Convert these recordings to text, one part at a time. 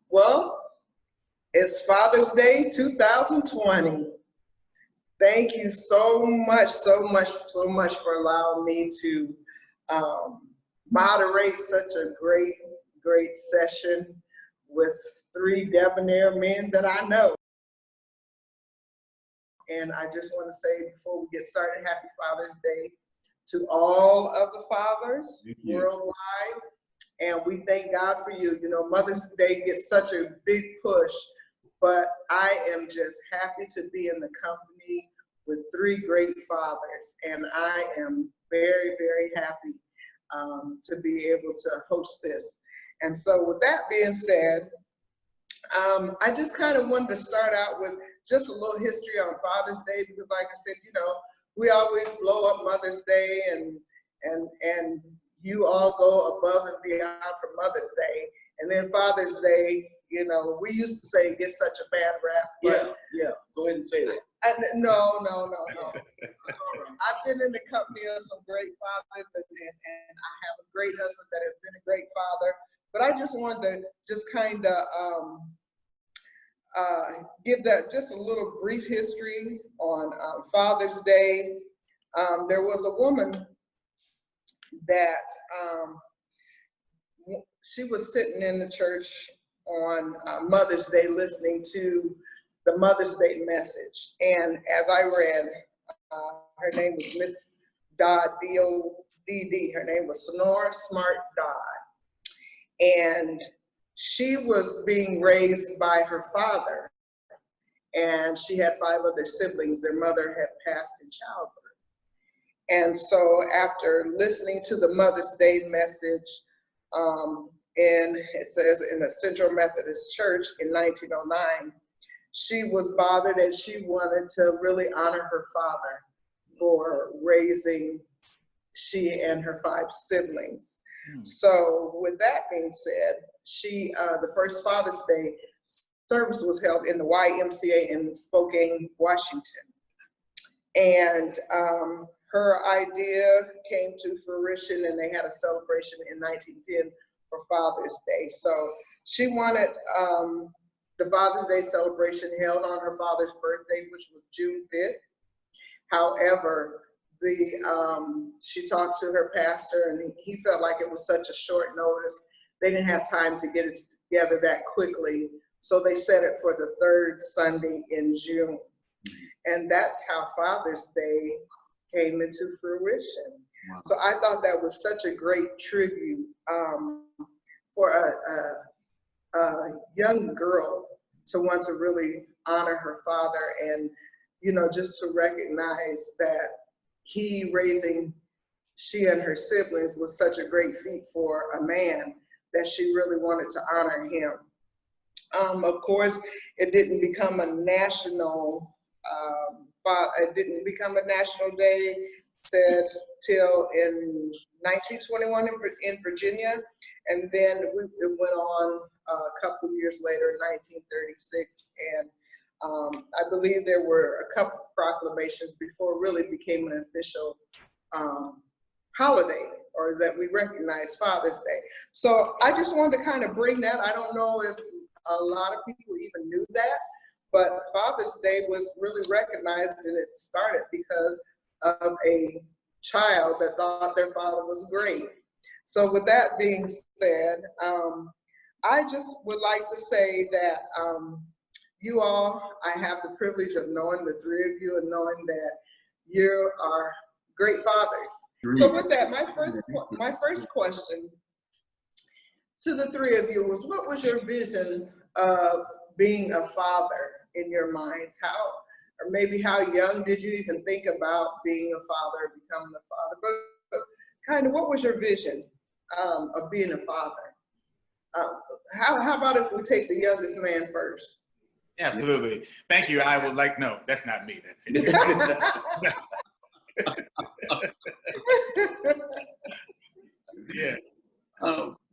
Well, it's Father's Day 2020. Thank you so much for allowing me to moderate such a great session with three debonair men that I know. And I just want to say before we get started, happy Father's Day to all of the fathers worldwide. And we thank God for you. You know, Mother's Day gets such a big push, but I am just happy to be in the company with three great fathers. And I am very happy to be able to host this. And so with that being said, I just kind of wanted to start out with just a little history on Father's Day, because like I said, you know, we always blow up Mother's Day and you all go above and beyond for Mother's Day. And then Father's Day, you know, we used to say it gets such a bad rap. Yeah, go ahead and say that. No. I've been in the company of some great fathers, and I have a great husband that has been a great father. But I just wanted to just kind of give that just a little brief history on Father's Day. There was a woman that she was sitting in the church on Mother's Day listening to the Mother's Day message. And as I read, her name was Miss Dodd, D-O-D-D. Her name was Sonora Smart Dodd. And she was being raised by her father. And she had 5 other siblings. Their mother had passed in childbirth. And so after listening to the Mother's Day message, it says in the Central Methodist Church in 1909, she was bothered and she wanted to really honor her father for raising she and her 5 siblings. So with that being said, she the first Father's Day service was held in the YMCA in Spokane, Washington. And her idea came to fruition, and they had a celebration in 1910 for Father's Day. So she wanted the Father's Day celebration held on her father's birthday, which was June 5th. However, she talked to her pastor, and he felt like it was such a short notice. They didn't have time to get it together that quickly. So they set it for the 3rd Sunday in June. And that's how Father's Day came into fruition. Wow. So I thought that was such a great tribute for a young girl to want to really honor her father, and, you know, just to recognize that he raising she and her siblings was such a great feat for a man that she really wanted to honor him. Of course, it didn't become a national day, said till in 1921 in Virginia, and then it went on a couple years later in 1936, and I believe there were a couple proclamations before it really became an official holiday, or that we recognize Father's Day. So I just wanted to kind of bring that. I don't know if a lot of people even knew that, but Father's Day was really recognized, and it started because of a child that thought their father was great. So with that being said, I just would like to say that you all, I have the privilege of knowing the 3 of you and knowing that you are great fathers. So with that, my first question to the 3 of you was, what was your vision of being a father in your minds? How, or maybe how young did you even think about being a father, becoming a father? But kind of, what was your vision of being a father? How about if we take the youngest man first? Absolutely. Thank you. I would like, no, that's not me. That's it. Yeah.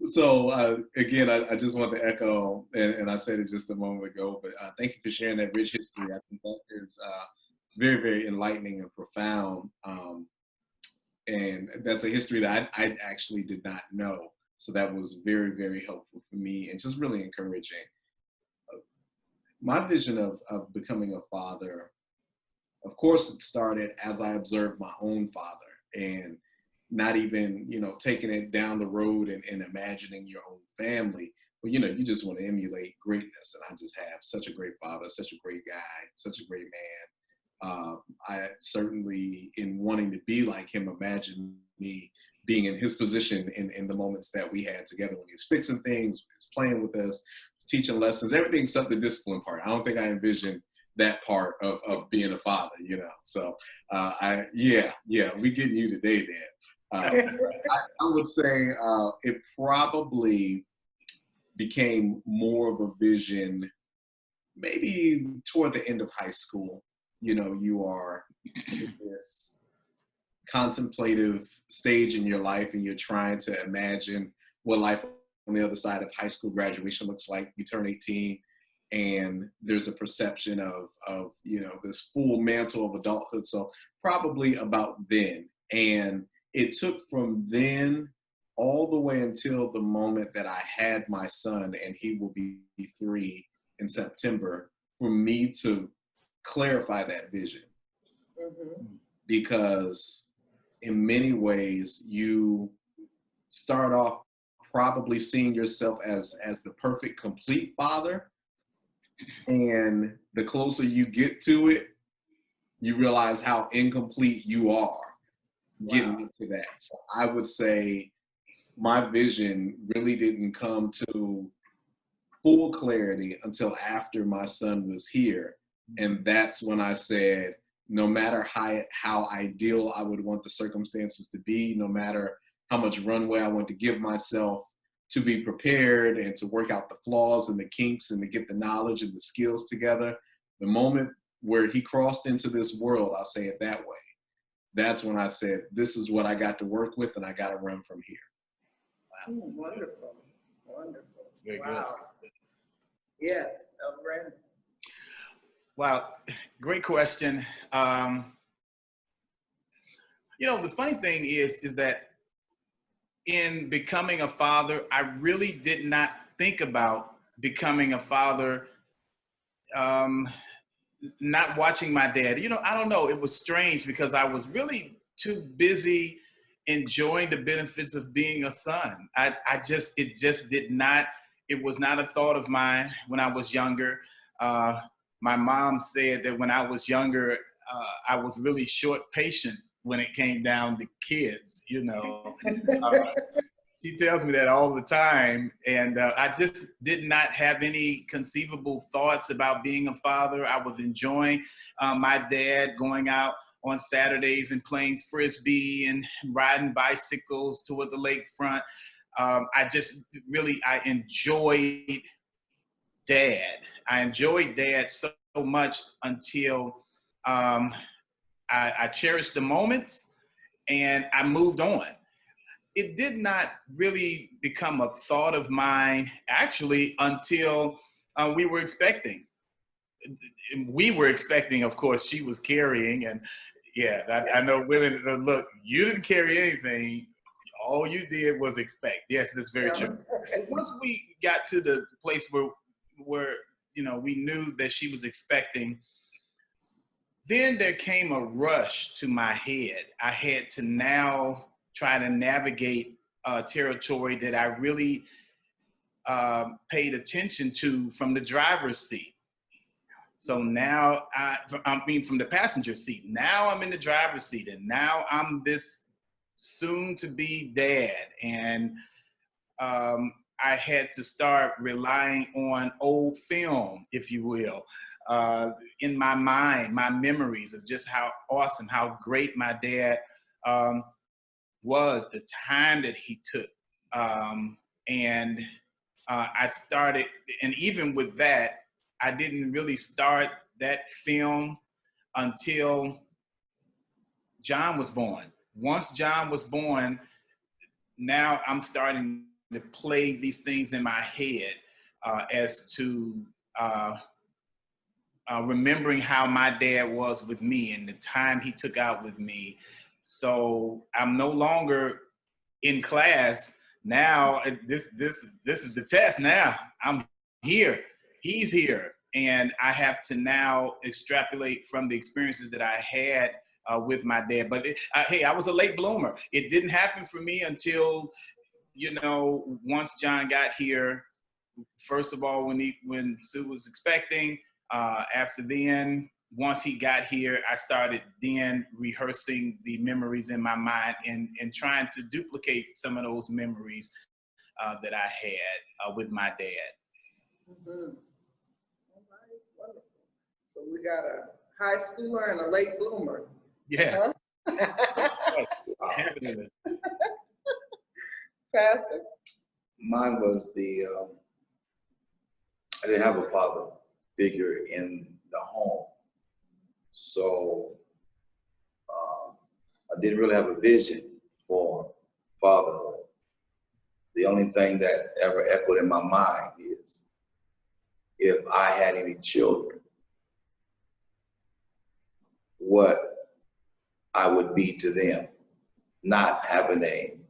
So again, I just want to echo, and I said it just a moment ago, but thank you for sharing that rich history. I think that is very, very enlightening and profound. And that's a history that I actually did not know. So that was very, very helpful for me and just really encouraging. my vision of becoming a father, of course, it started as I observed my own father, and not even, taking it down the road and imagining your own family. But, you just want to emulate greatness. And I just have such a great father, such a great guy, such a great man. I certainly, in wanting to be like him, imagine me being in his position in the moments that we had together when he was fixing things, he was playing with us, teaching lessons, everything except the discipline part. I don't think I envisioned that part of being a father, So, we getting you today, Dad. I would say it probably became more of a vision maybe toward the end of high school. You are in this contemplative stage in your life, and you're trying to imagine what life on the other side of high school graduation looks like. You turn 18, and there's a perception of this full mantle of adulthood. So probably about then. And it took from then all the way until the moment that I had my son, and he will be 3 in September, for me to clarify that vision. Mm-hmm. Because in many ways, you start off probably seeing yourself as the perfect, complete father. And the closer you get to it, you realize how incomplete you are getting into that. So I would say my vision really didn't come to full clarity until after my son was here. And that's when I said, no matter how ideal I would want the circumstances to be, no matter how much runway I want to give myself to be prepared and to work out the flaws and the kinks and to get the knowledge and the skills together, the moment where he crossed into this world, I'll say it that way, that's when I said, this is what I got to work with, and I got to run from here. Wow. Wonderful. Wonderful. Very wow. good. Yes, Randle. Wow, great question. The funny thing is that in becoming a father, I really did not think about becoming a father, not watching my dad. I don't know, it was strange because I was really too busy enjoying the benefits of being a son. It just did not, it was not a thought of mine when I was younger. My mom said that when I was younger, I was really short patient when it came down to kids, She tells me that all the time. And I just did not have any conceivable thoughts about being a father. I was enjoying my dad going out on Saturdays and playing Frisbee and riding bicycles toward the lakefront. I enjoyed Dad. I enjoyed Dad so much until I cherished the moments and I moved on. It did not really become a thought of mine actually until we were expecting. We were expecting, of course, she was carrying, and I know women look, you didn't carry anything. All you did was expect. Yes, that's very true. And once we got to the place where we knew that she was expecting, then there came a rush to my head. I had to now try to navigate territory that I really paid attention to from the driver's seat. So now, from the passenger seat, now I'm in the driver's seat, and now I'm this soon-to-be dad. And I had to start relying on old film, if you will, in my mind, my memories of just how awesome, how great my dad was, the time that he took. And I started, and even with that, I didn't really start that film until John was born. Once John was born, now I'm starting to play these things in my head as to remembering how my dad was with me and the time he took out with me. So I'm no longer in class. Now this is the test. Now I'm here. He's here. And I have to now extrapolate from the experiences that I had with my dad. But hey, I was a late bloomer. It didn't happen for me until, once John got here. First of all, when Sue was expecting. After then, once he got here, I started then rehearsing the memories in my mind and trying to duplicate some of those memories that I had with my dad. Mm-hmm. All right, wonderful. So we got a high schooler and a late bloomer. Yeah. Huh? Definitely. Pastor? Mine was I didn't have a father figure in the home. So I didn't really have a vision for fatherhood. The only thing that ever echoed in my mind is if I had any children, what I would be to them, not having an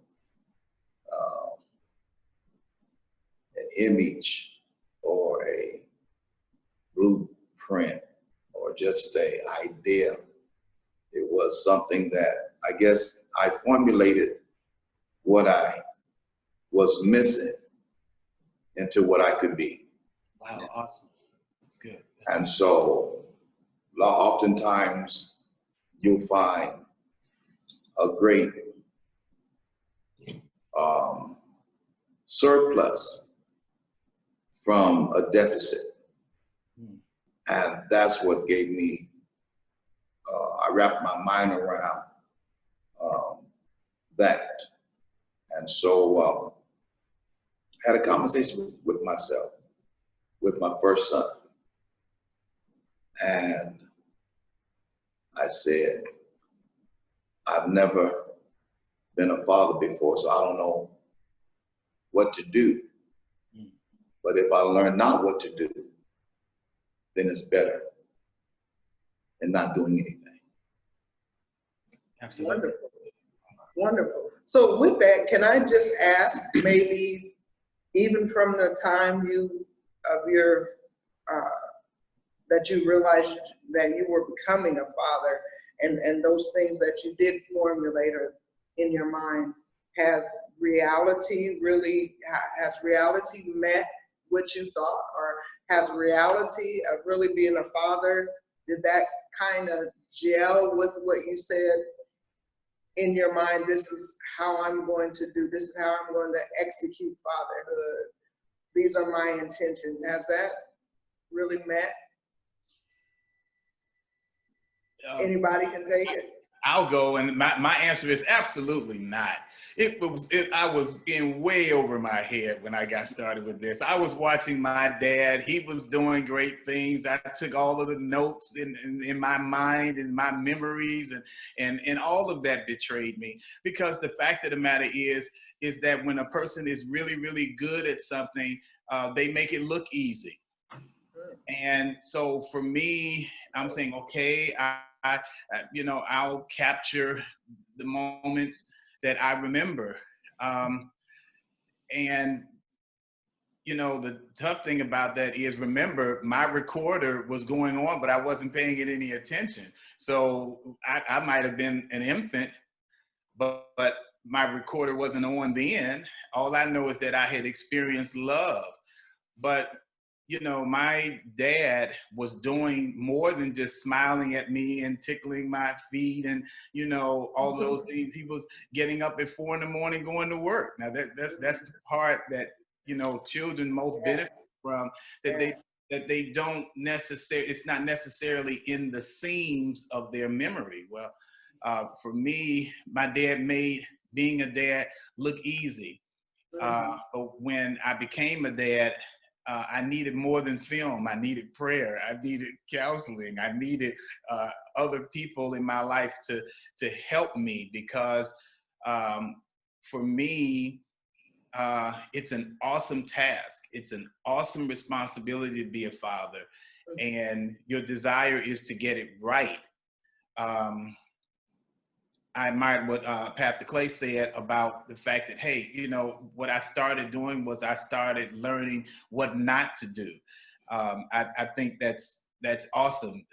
image or a blueprint or just an idea. It was something that I guess I formulated what I was missing into what I could be. Wow, awesome. That's good. And so oftentimes you'll find a great surplus from a deficit. And that's what gave me, I wrapped my mind around that. And so I had a conversation with myself, with my first son. And I said, I've never been a father before, so I don't know what to do. But if I learn not what to do, then it's better than not doing anything. Absolutely. Wonderful. Wonderful. So with that, can I just ask, maybe even from the time that you realized that you were becoming a father, and those things that you did formulate in your mind, has reality met what you thought, or has reality of really being a father, did that kind of gel with what you said in your mind? This is how I'm going to do, this is how I'm going to execute fatherhood. These are my intentions. Has that really met? Anybody can take it. I'll go, and my answer is absolutely not. I was in way over my head when I got started with this. I was watching my dad. He was doing great things. I took all of the notes in my mind and my memories, and all of that betrayed me. Because the fact of the matter is that when a person is really, really good at something, they make it look easy. And so for me, I'm saying, okay, I'll capture the moments that I remember. And, the tough thing about that is, remember, my recorder was going on, but I wasn't paying it any attention. So I might have been an infant, but my recorder wasn't on then. All I know is that I had experienced love. But my dad was doing more than just smiling at me and tickling my feet and, all those things. He was getting up at 4 a.m, going to work. Now that's the part that, children most benefit from, that they don't necessarily, it's not necessarily in the seams of their memory. Well, for me, my dad made being a dad look easy. But when I became a dad, I needed more than film. I needed prayer. I needed counseling. I needed other people in my life to help me, because for me, it's an awesome task. It's an awesome responsibility to be a father, and your desire is to get it right. I admired what Pastor Clay said about the fact that, hey, what I started doing was I started learning what not to do. I think that's awesome.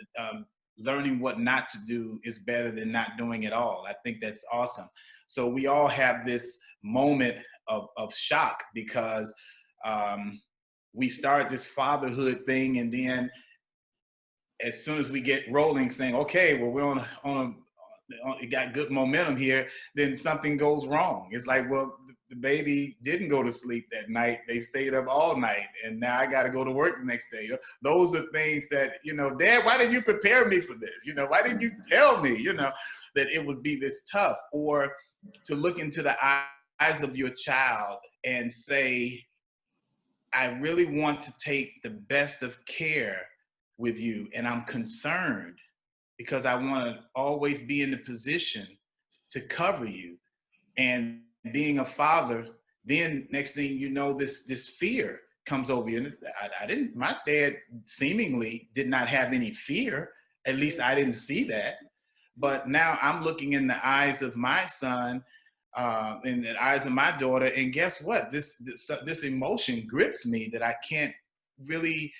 Learning what not to do is better than not doing it all. I think that's awesome. So we all have this moment of shock because we start this fatherhood thing, and then as soon as we get rolling, saying, okay, well, we're it got good momentum here, then something goes wrong. It's like, well, the baby didn't go to sleep that night. They stayed up all night, and now I got to go to work the next day. Those are things that, Dad, why didn't you prepare me for this? Why didn't you tell me, that it would be this tough? Or to look into the eyes of your child and say, I really want to take the best of care with you, and I'm concerned because I want to always be in the position to cover you. And being a father, then next thing you know, this fear comes over you. And my dad seemingly did not have any fear. At least I didn't see that. But now I'm looking in the eyes of my son, in the eyes of my daughter, and guess what? This emotion grips me that I can't really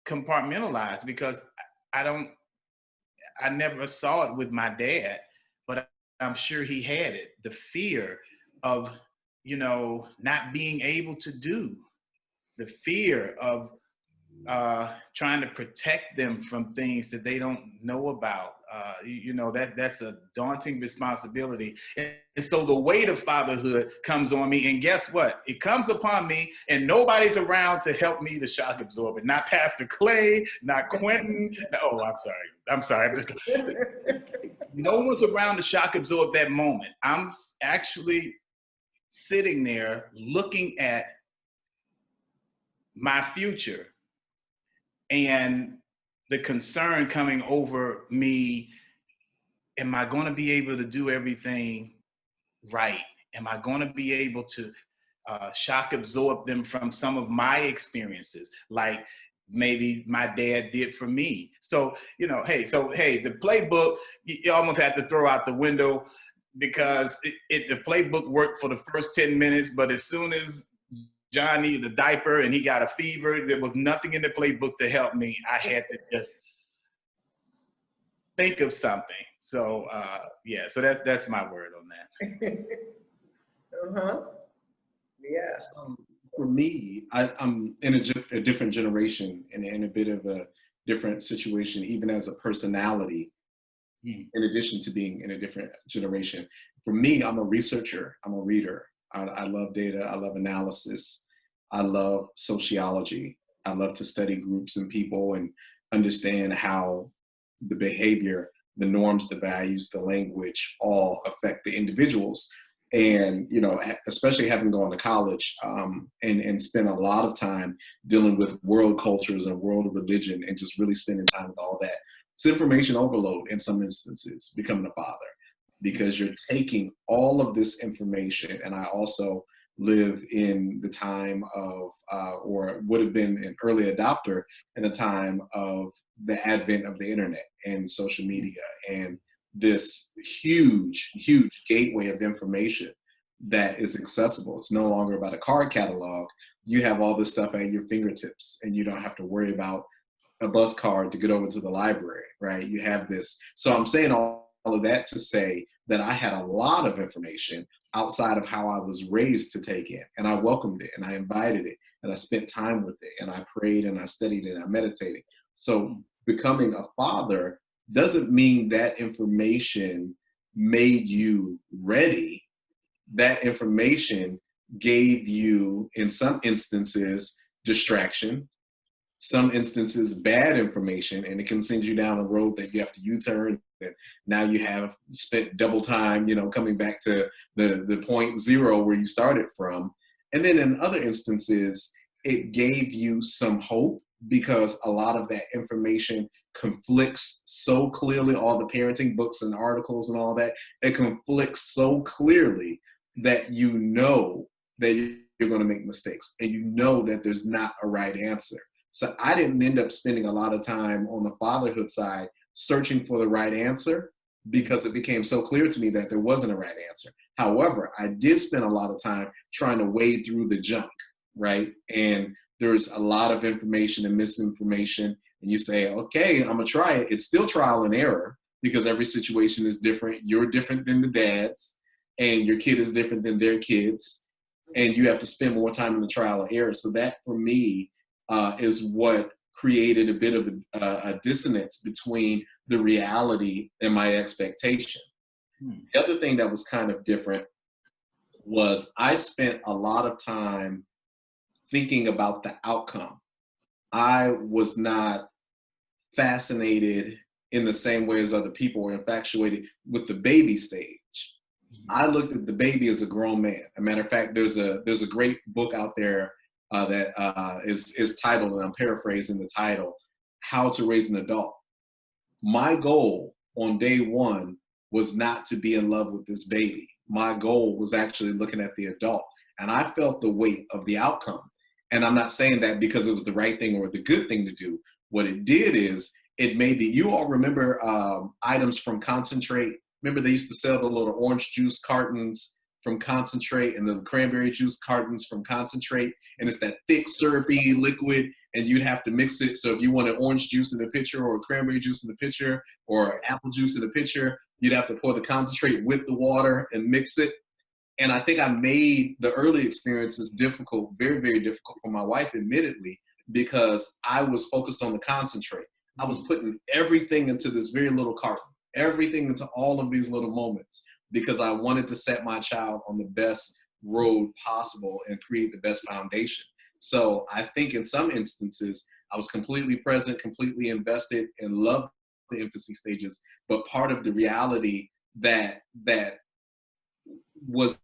compartmentalize, because I never saw it with my dad, but I'm sure he had it. The fear of, not being able to do, the fear of trying to protect them from things that they don't know about. That's a daunting responsibility. And so the weight of fatherhood comes on me, and guess what? It comes upon me, and nobody's around to help me to shock absorb it. Not Pastor Clay, not Quinton. Oh, I'm sorry. No one's around to shock absorb that moment. I'm actually sitting there looking at my future, and the concern coming over me. Am I going to be able to do everything right? Am I going to be able to shock absorb them from some of my experiences, like maybe my dad did for me? So, the playbook, you almost have to throw out the window, because the playbook worked for the first 10 minutes, but as soon as John needed a diaper and he got a fever, there was nothing in the playbook to help me. I had to just think of something. So so that's my word on that. Yeah. For me, I'm in a different generation and in a bit of a different situation, even as a personality, in addition to being in a different generation. For me, I'm a researcher, I'm a reader. I love data, I love analysis, I love sociology. I love to study groups and people and understand how the behavior, the norms, the values, the language all affect the individuals. And, especially having gone to college and spent a lot of time dealing with world cultures and world religion, and just really spending time with all that. It's information overload in some instances, becoming a father, because you're taking all of this information. And I also live in the time of, or would have been an early adopter in a time of the advent of the internet and social media, and this huge, huge gateway of information that is accessible. It's no longer about a card catalog. You have all this stuff at your fingertips, and you don't have to worry about a bus card to get over to the library, right? You have this. So I'm saying all of that to say that I had a lot of information outside of how I was raised to take in, and I welcomed it, and I invited it, and I spent time with it, and I prayed, and I studied, and I meditated. So becoming a father doesn't mean that information made you ready. That information gave you, in some instances, distraction, some instances, bad information, and it can send you down a road that you have to U-turn. And now you have spent double time, coming back to the point zero where you started from. And then in other instances, it gave you some hope, because a lot of that information conflicts so clearly, all the parenting books and articles and all that, it conflicts so clearly that that you're going to make mistakes, and that there's not a right answer. So I didn't end up spending a lot of time on the fatherhood side searching for the right answer, because it became so clear to me that there wasn't a right answer. However, I did spend a lot of time trying to wade through the junk, right? And there's a lot of information and misinformation, and you say, okay, I'm gonna try it. It's still trial and error because every situation is different. You're different than the dads, and your kid is different than their kids, and you have to spend more time in the trial and error. So that, for me, is what created a bit of a dissonance between the reality and my expectation. The other thing that was kind of different was I spent a lot of time thinking about the outcome. I was not fascinated in the same way as other people were infatuated with the baby stage. I looked at the baby as a grown man. As a matter of fact, there's a great book out there that is titled, and I'm paraphrasing the title, How to Raise an Adult. My goal on day one was not to be in love with this baby. My goal was actually looking at the adult. And I felt the weight of the outcome. And I'm not saying that because it was the right thing or the good thing to do. What it did is it made you all remember items from Concentrate. Remember they used to sell the little orange juice cartons from Concentrate and the cranberry juice cartons from Concentrate. And it's that thick, syrupy liquid, and you'd have to mix it. So if you wanted orange juice in the pitcher or cranberry juice in the pitcher or apple juice in the pitcher, you'd have to pour the concentrate with the water and mix it. And I think I made the early experiences difficult, very, very difficult for my wife, admittedly, because I was focused on the concentrate. I was putting everything into this very little carton, everything into all of these little moments, because I wanted to set my child on the best road possible and create the best foundation. So I think in some instances, I was completely present, completely invested, and loved the infancy stages. But part of the reality that was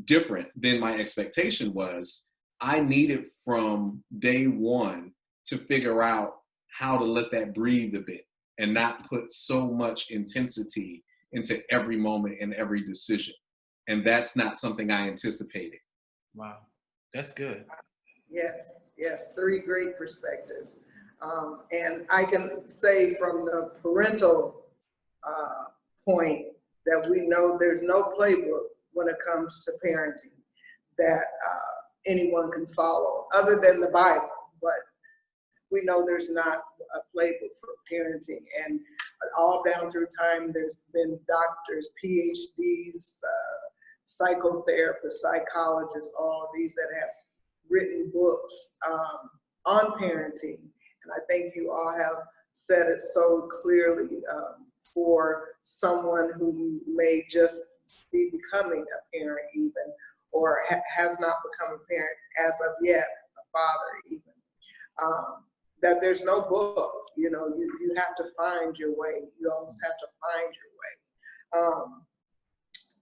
different than my expectation was, I needed from day one to figure out how to let that breathe a bit and not put so much intensity into every moment and every decision. And that's not something I anticipated. Wow, that's good. Yes, yes, three great perspectives. And I can say from the parental point that we know there's no playbook when it comes to parenting that anyone can follow other than the Bible. But we know there's not a playbook for parenting. And all down through time, there's been doctors, PhDs, psychotherapists, psychologists, all of these that have written books on parenting. And I think you all have said it so clearly for someone who may just be becoming a parent even, or has not become a parent as of yet, a father even. That there's no book, you know, you have to find your way. You almost have to find your way.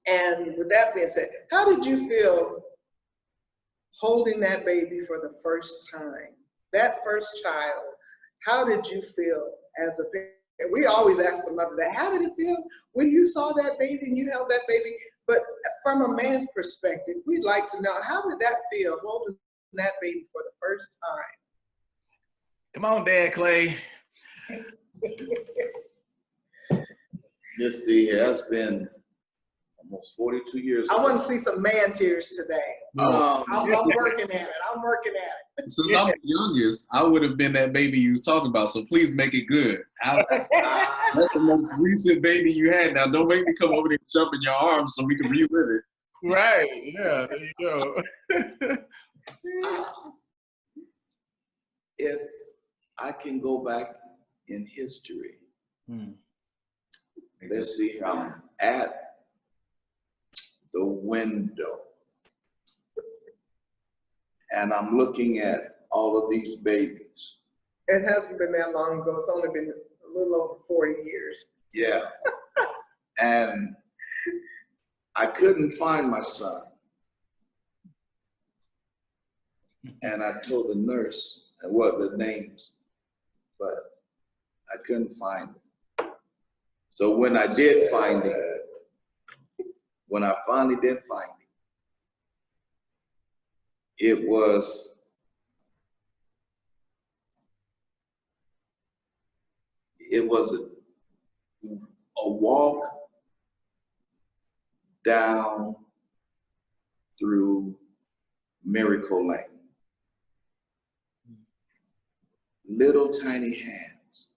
And with that being said, how did you feel holding that baby for the first time? That first child, how did you feel as a parent? We always ask the mother that, how did it feel when you saw that baby and you held that baby? But from a man's perspective, we'd like to know, how did that feel holding that baby for the first time? Come on, Dad Clay. Just see, that's been almost 42 years. I want to see some man tears today. I'm working at it. I'm working at it. Since I'm the youngest, I would have been that baby you was talking about. So please make it good. That's the most recent baby you had. Now don't make me come over there and jump in your arms so we can relive it. Right. Yeah. There you go. If I can go back in history, let's see, I'm at the window and I'm looking at all of these babies. It hasn't been that long ago. It's only been a little over 40 years. Yeah. And I couldn't find my son. And I told the nurse what the names, but I couldn't find him. So when I did find him, when I finally did find him, it was a walk down through Miracle Lane. little tiny hands,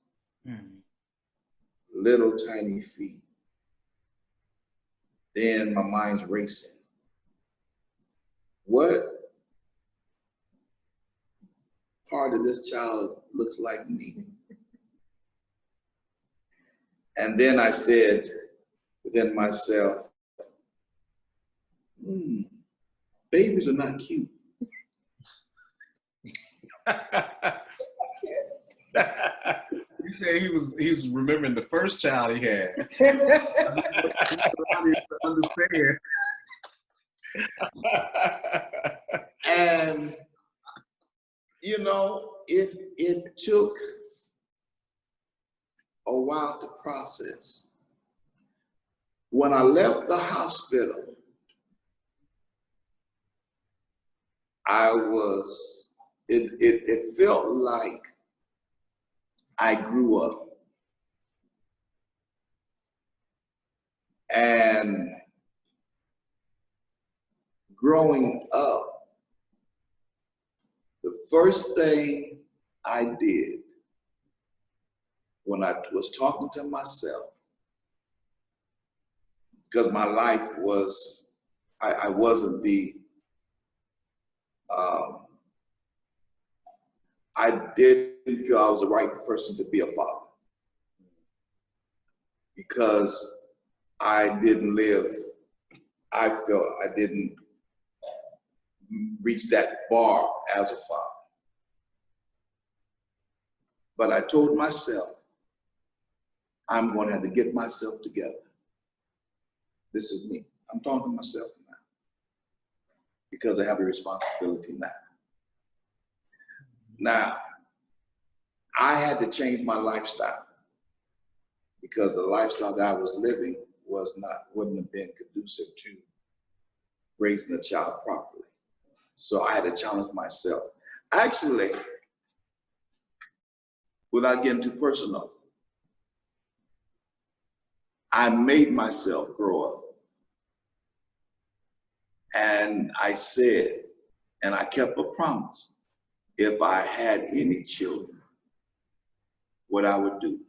little tiny feet. Then my mind's racing. What part of this child looks like me? And then I said within myself, babies are not cute. He said he was remembering the first child he had. Understand. And you know, it took a while to process. When I left the hospital, it felt like I grew up. And growing up, the first thing I did when I was talking to myself, because my life was, I wasn't the, I didn't feel I was the right person to be a father because I didn't live, I felt I didn't reach that bar as a father. But I told myself, I'm going to have to get myself together. This is me. I'm talking to myself now because I have a responsibility now. Now, I had to change my lifestyle because the lifestyle that I was living wouldn't have been conducive to raising a child properly. So I had to challenge myself. Actually, without getting too personal, I made myself grow up. And I said, and I kept a promise, if I had any children, what I would do.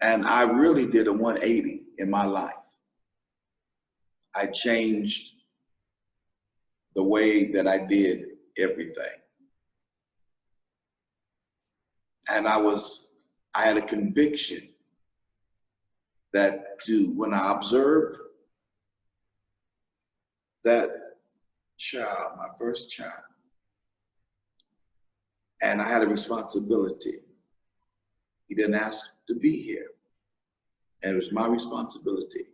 And I really did a 180 in my life. I changed the way that I did everything. And I had a conviction that when I observed that child, my first child, and I had a responsibility. He didn't ask to be here. And it was my responsibility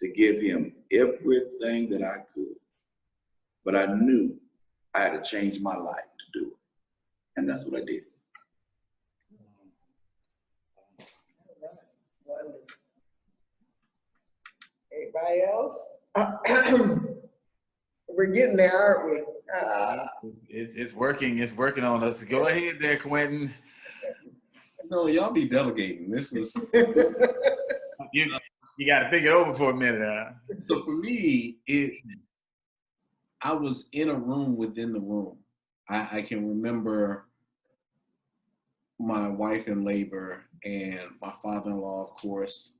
to give him everything that I could. But I knew I had to change my life to do it. And that's what I did. Anybody else? We're getting there, aren't we? It's working on us. Go ahead there, Quinton. No, y'all be delegating. This is You got to think it over for a minute. So for me, I was in a room within the room. I can remember my wife in labor and my father-in-law, of course,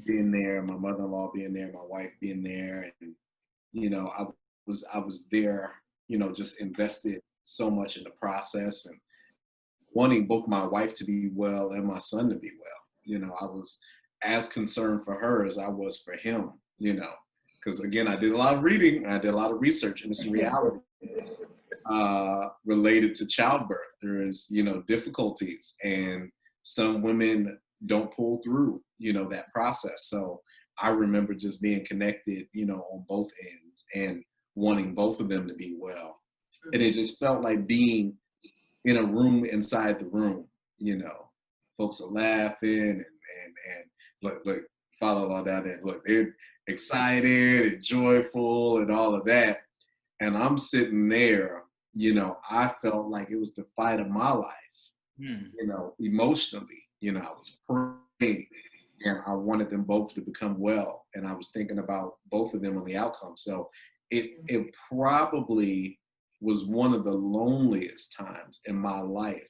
being there, my mother-in-law being there, my wife being there, and I was there, just invested so much in the process and wanting both my wife to be well and my son to be well. I was as concerned for her as I was for him, because again, I did a lot of reading, I did a lot of research, and it's reality related to childbirth. There is, difficulties, and some women don't pull through, that process. So I remember just being connected, on both ends and wanting both of them to be well. And it just felt like being in a room inside the room, folks are laughing and look, follow all down there. Look, they're excited and joyful and all of that. And I'm sitting there, I felt like it was the fight of my life, emotionally, I was praying and I wanted them both to become well. And I was thinking about both of them and the outcome. So it probably was one of the loneliest times in my life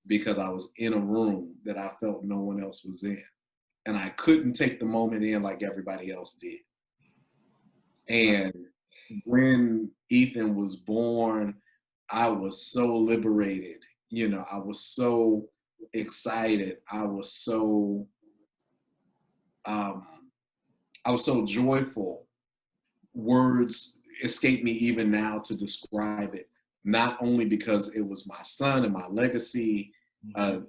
because I was in a room that I felt no one else was in. And I couldn't take the moment in like everybody else did. And when Ethan was born, I was so liberated. You know, I was so excited. I was so joyful. Words escape me even now to describe it, not only because it was my son and my legacy, a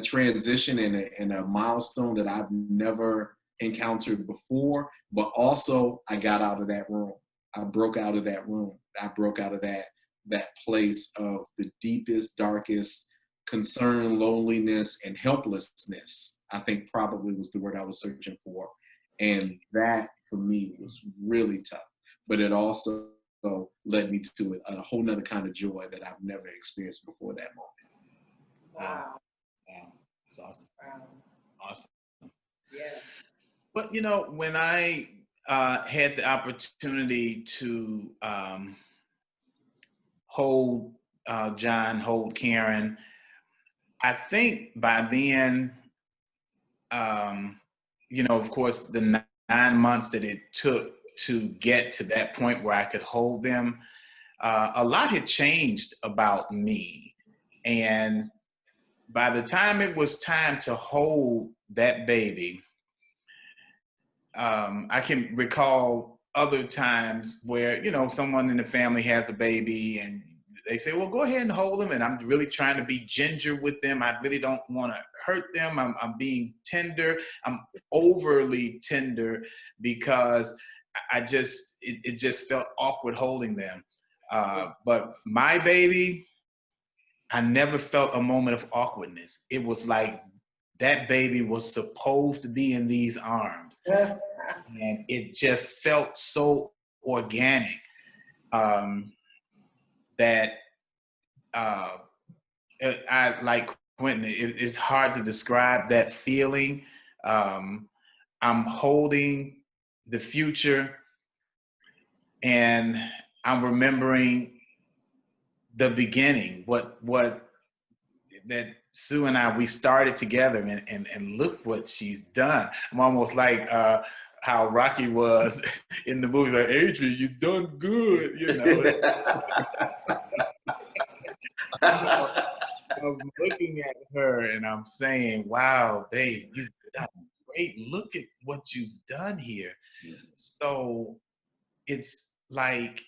transition and a milestone that I've never encountered before, but also I got out of that room. I broke out of that room. I broke out of that place of the deepest, darkest concern, loneliness, and helplessness. I think probably was the word I was searching for. And that for me was really tough, but it also led me to a whole nother kind of joy that I've never experienced before that moment. Wow. Wow. That's awesome. Wow. Awesome. Yeah. But, you know, when I had the opportunity to hold John, hold Karen, I think by then, you know, of course, the 9 months that it took to get to that point where I could hold them, a lot had changed about me. And by the time it was time to hold that baby, I can recall other times where, you know, someone in the family has a baby and they say, well, go ahead and hold them. And I'm really trying to be ginger with them. I really don't want to hurt them. I'm being tender. I'm overly tender because it just felt awkward holding them. But my baby, I never felt a moment of awkwardness. It was like that baby was supposed to be in these arms. And it just felt so organic that I like Quinton. It's hard to describe that feeling. I'm holding the future, and I'm remembering the beginning. What that Sue and I, we started together, and look what she's done. I'm almost like how Rocky was in the movie, like, Adrian, you done good, you know. I'm looking at her and I'm saying, wow, babe, you've done great. Look at what you've done here. So it's like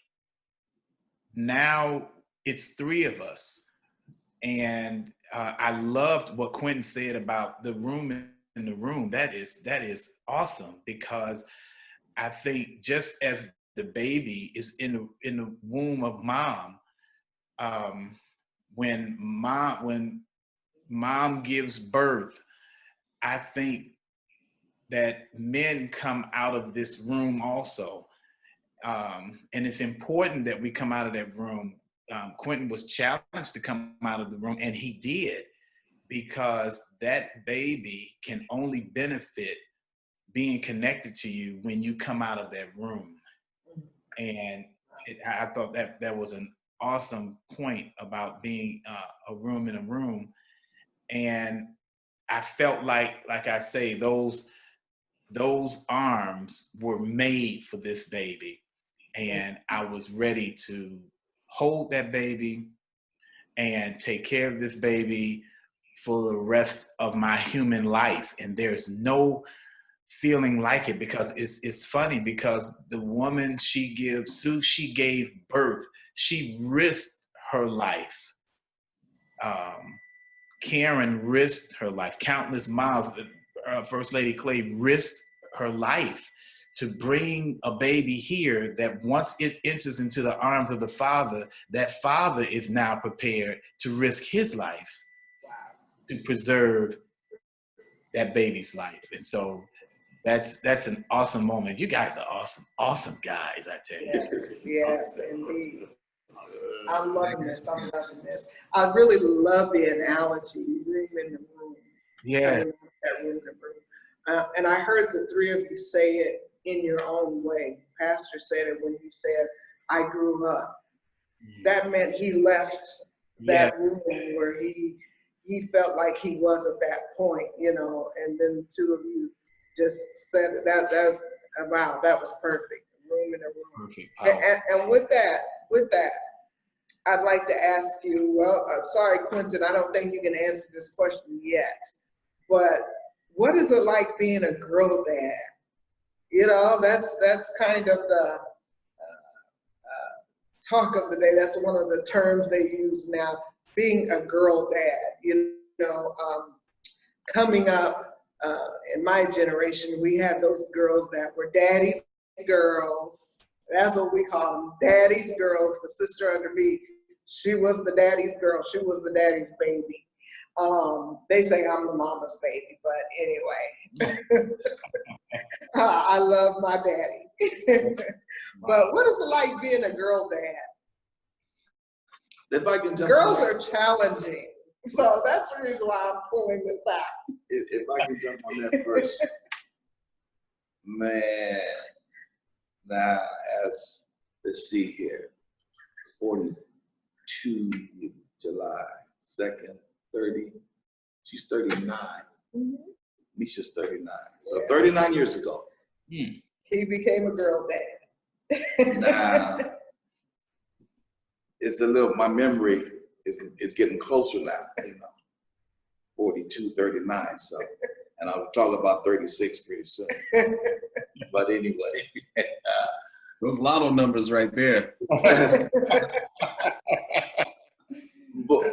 now it's 3 of us. And I loved what Quinton said about the room in the room. That is awesome, because I think just as the baby is in the womb of mom, when mom gives birth, I think that men come out of this room also. And it's important that we come out of that room. Quinton was challenged to come out of the room, and he did, because that baby can only benefit being connected to you when you come out of that room. And I thought that was an awesome point about being a room in a room. And I felt like I say, those arms were made for this baby. And I was ready to hold that baby and take care of this baby for the rest of my human life. And there's no feeling like it, because it's funny, because the woman she gave birth, she risked her life. Karen risked her life. Countless moms, First Lady Clay risked her life to bring a baby here, that once it enters into the arms of the father, that father is now prepared to risk his life to preserve that baby's life. And so that's an awesome moment. You guys are awesome guys, I tell you. Yes, indeed. I'm loving this. I really love the analogy, room in the room. Yeah. That room in the room. And I heard the 3 of you say it in your own way. Pastor said it when he said, I grew up that meant he left that room where he felt like he was at that point, you know, and then the two of you just said that wow, that was perfect. Room in a room. Perfect. And with that, I'd like to ask you, well, I'm sorry, Quinton, I don't think you can answer this question yet, but what is it like being a girl dad? You know, that's kind of the talk of the day. That's one of the terms they use now, being a girl dad. You know, coming up in my generation, we had those girls that were daddy's girls. That's what we call them, daddy's girls. The sister under me, she was the daddy's girl. She was the daddy's baby. They say I'm the mama's baby, but anyway, I love my daddy. But what is it like being a girl dad? If I can jump Girls on are challenging, so that's the reason why I'm pulling this out. if I can jump on that first, man. Now, let's see here, 42, July 2nd, 30. She's 39. Mm-hmm. Misha's 39. So 39 years ago. He became a girl dad. Now, it's a little, my memory is getting closer now, you know, 42, 39. So, and I'll talk about 36 pretty soon. But anyway. Those lotto numbers right there. But,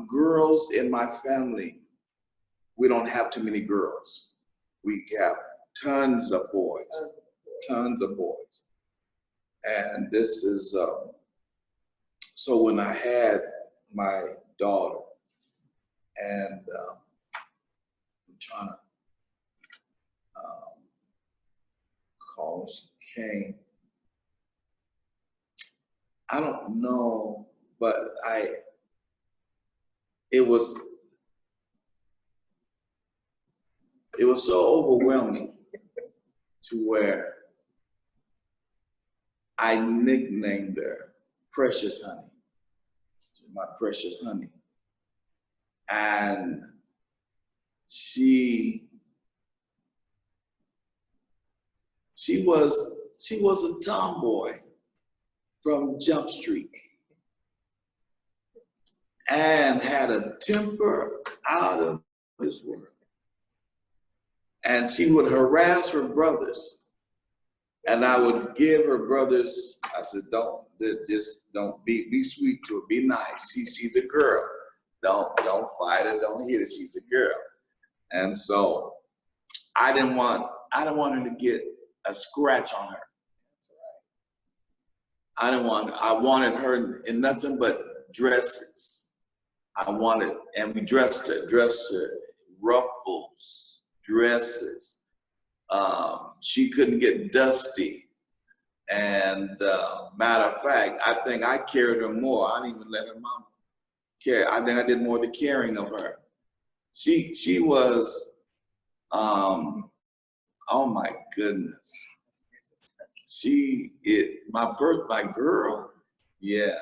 girls in my family, we don't have too many girls. We have tons of boys, tons of boys. And this is, so when I had my daughter, and I'm trying to call, she came, I don't know, but it was so overwhelming to where I nicknamed her Precious Honey, my precious honey. And she was a tomboy from Jump Street and had a temper out of this world. And she would harass her brothers. And I would give her brothers, I said, don't be sweet to her, be nice. She's a girl. Don't fight her, don't hit her, she's a girl. And so I didn't want her to get a scratch on her. I wanted her in nothing but dresses. And we dressed her, ruffles, dresses. She couldn't get dusty. And matter of fact, I think I carried her more. I didn't even let her mom carry. I think I did more of the carrying of her. She was, oh my goodness. My girl, yeah.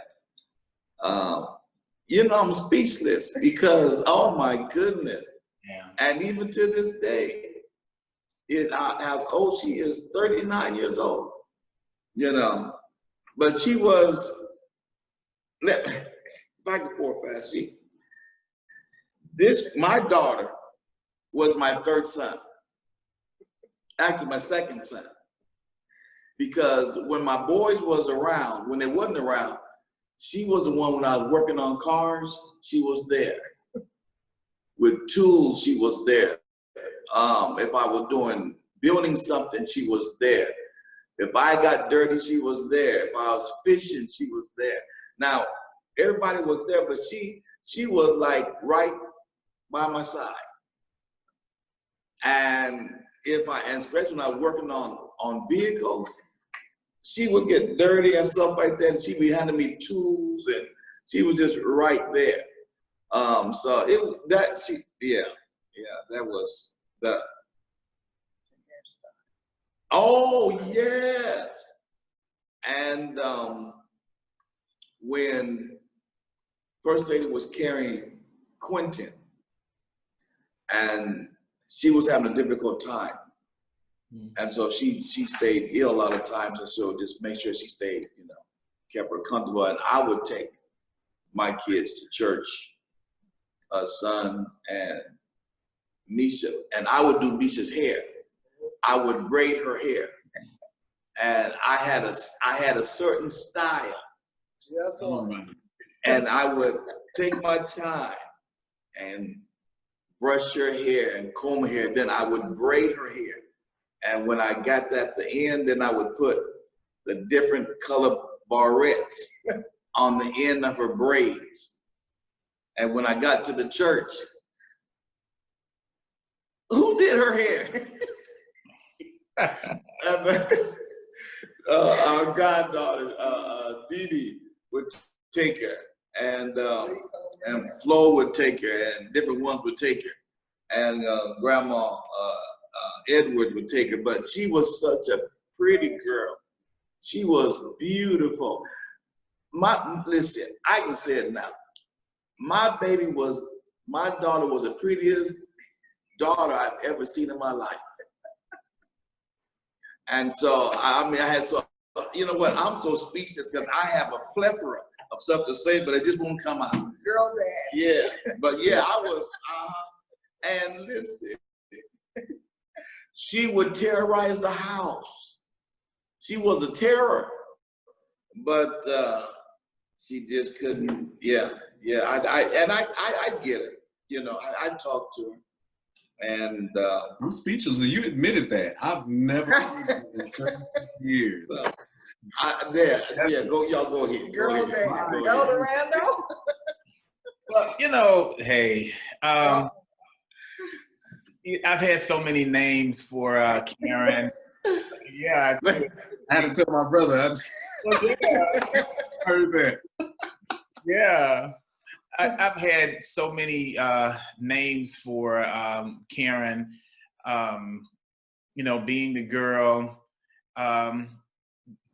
You know, I'm speechless because, oh my goodness. Yeah. And even to this day, she is 39 years old, you know. But she was, back and forth fast, my daughter was my third son. Actually, my second son. Because when my boys was around, when they wasn't around, she was the one when I was working on cars, she was there. With tools, she was there. If I was building something, she was there. If I got dirty, she was there. If I was fishing, she was there. Now, everybody was there, but she was like right by my side. And especially when I was working on vehicles, she would get dirty and stuff like that. And she'd be handing me tools, and she was just right there. So that was the. Oh yes, and when First Lady was carrying Quinton, and she was having a difficult time. And so she stayed ill a lot of times, and so just make sure she stayed, you know, kept her comfortable. And I would take my kids to church, son and Misha, and I would do Misha's hair. I would braid her hair, and I had a certain style. Just one. And I would take my time and brush her hair and comb her hair. Then I would braid her hair. And when I got at the end, then I would put the different color barrettes on the end of her braids. And when I got to the church, who did her hair? Our goddaughter, Dee would take her, and Flo would take her, and different ones would take her, and Grandma Edward would take her. But she was such a pretty girl. She was beautiful. Listen, I can say it now. My daughter was the prettiest daughter I've ever seen in my life. And so, I mean, you know what? I'm so speechless because I have a plethora of stuff to say, but it just won't come out. Girl dad. Yeah, but yeah, I was, and listen, she would terrorize the house. She was a terror, but she just couldn't, I get her, you know, I talk to her. And I'm speechless. You admitted that. I've never seen that in 36 years. Y'all go ahead. Girl dad. Go to Randle. Well, you know, hey, I've had so many names for Karen. Yeah, I had to tell my brother. I heard that. Yeah. I've had so many names for Karen, you know, being the girl.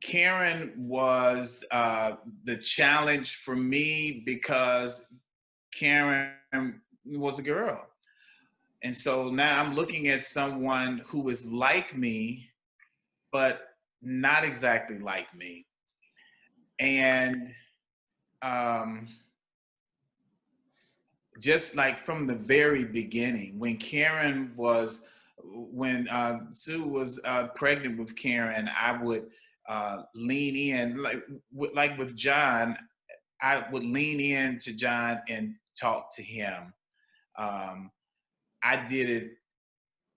Karen was the challenge for me because Karen was a girl. And so now I'm looking at someone who is like me, but not exactly like me. And just like from the very beginning, when Sue was pregnant with Karen, I would lean in, like with John, I would lean in to John and talk to him. I did it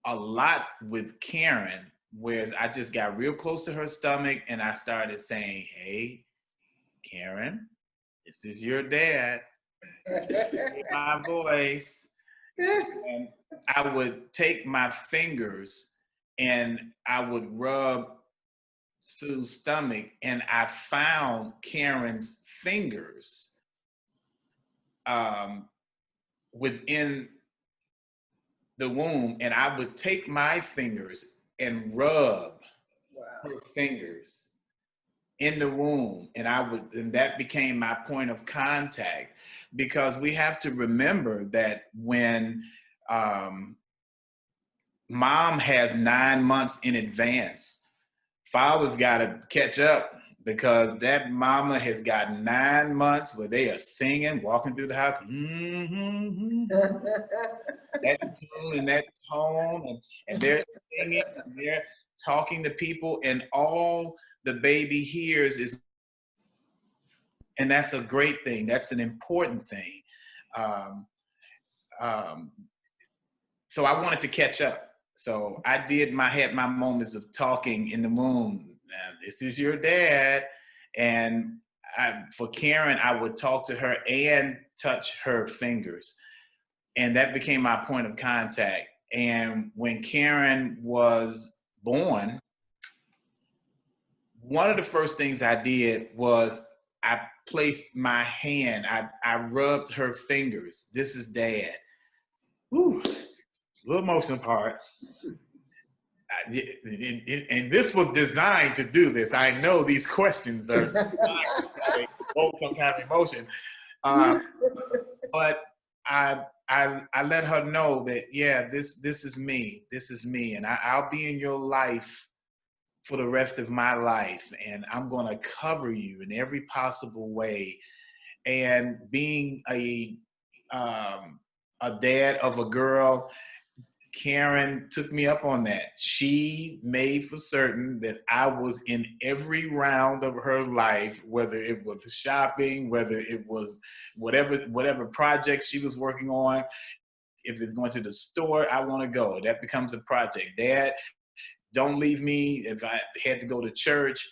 a lot with Karen, whereas I just got real close to her stomach and I started saying, "Hey, Karen, this is your dad. My voice." And I would take my fingers and I would rub Sue's stomach, and I found Karen's fingers within the womb, and I would take my fingers and rub her fingers in the womb, and that became my point of contact. Because we have to remember that when mom has 9 months in advance, father's got to catch up, because that mama has got 9 months where they are singing, walking through the house, that tune and that tone, and they're singing, and they're talking to people, and all the baby hears is. And that's a great thing. That's an important thing. So I wanted to catch up. So I had my moments of talking in the womb. Now, this is your dad. And for Karen, I would talk to her and touch her fingers. And that became my point of contact. And when Karen was born, one of the first things I did was I placed my hand, I rubbed her fingers. This is dad. Whew, little emotional part. And this was designed to do this. I know these questions are provoke some kind of emotion. But I let her know that, yeah, this is me. This is me. And I'll be in your life for the rest of my life. And I'm going to cover you in every possible way. And being a dad of a girl, Karen took me up on that. She made for certain that I was in every round of her life, whether it was shopping, whether it was whatever project she was working on. If it's going to the store, I want to go. That becomes a project. Dad, don't leave me. If I had to go to church,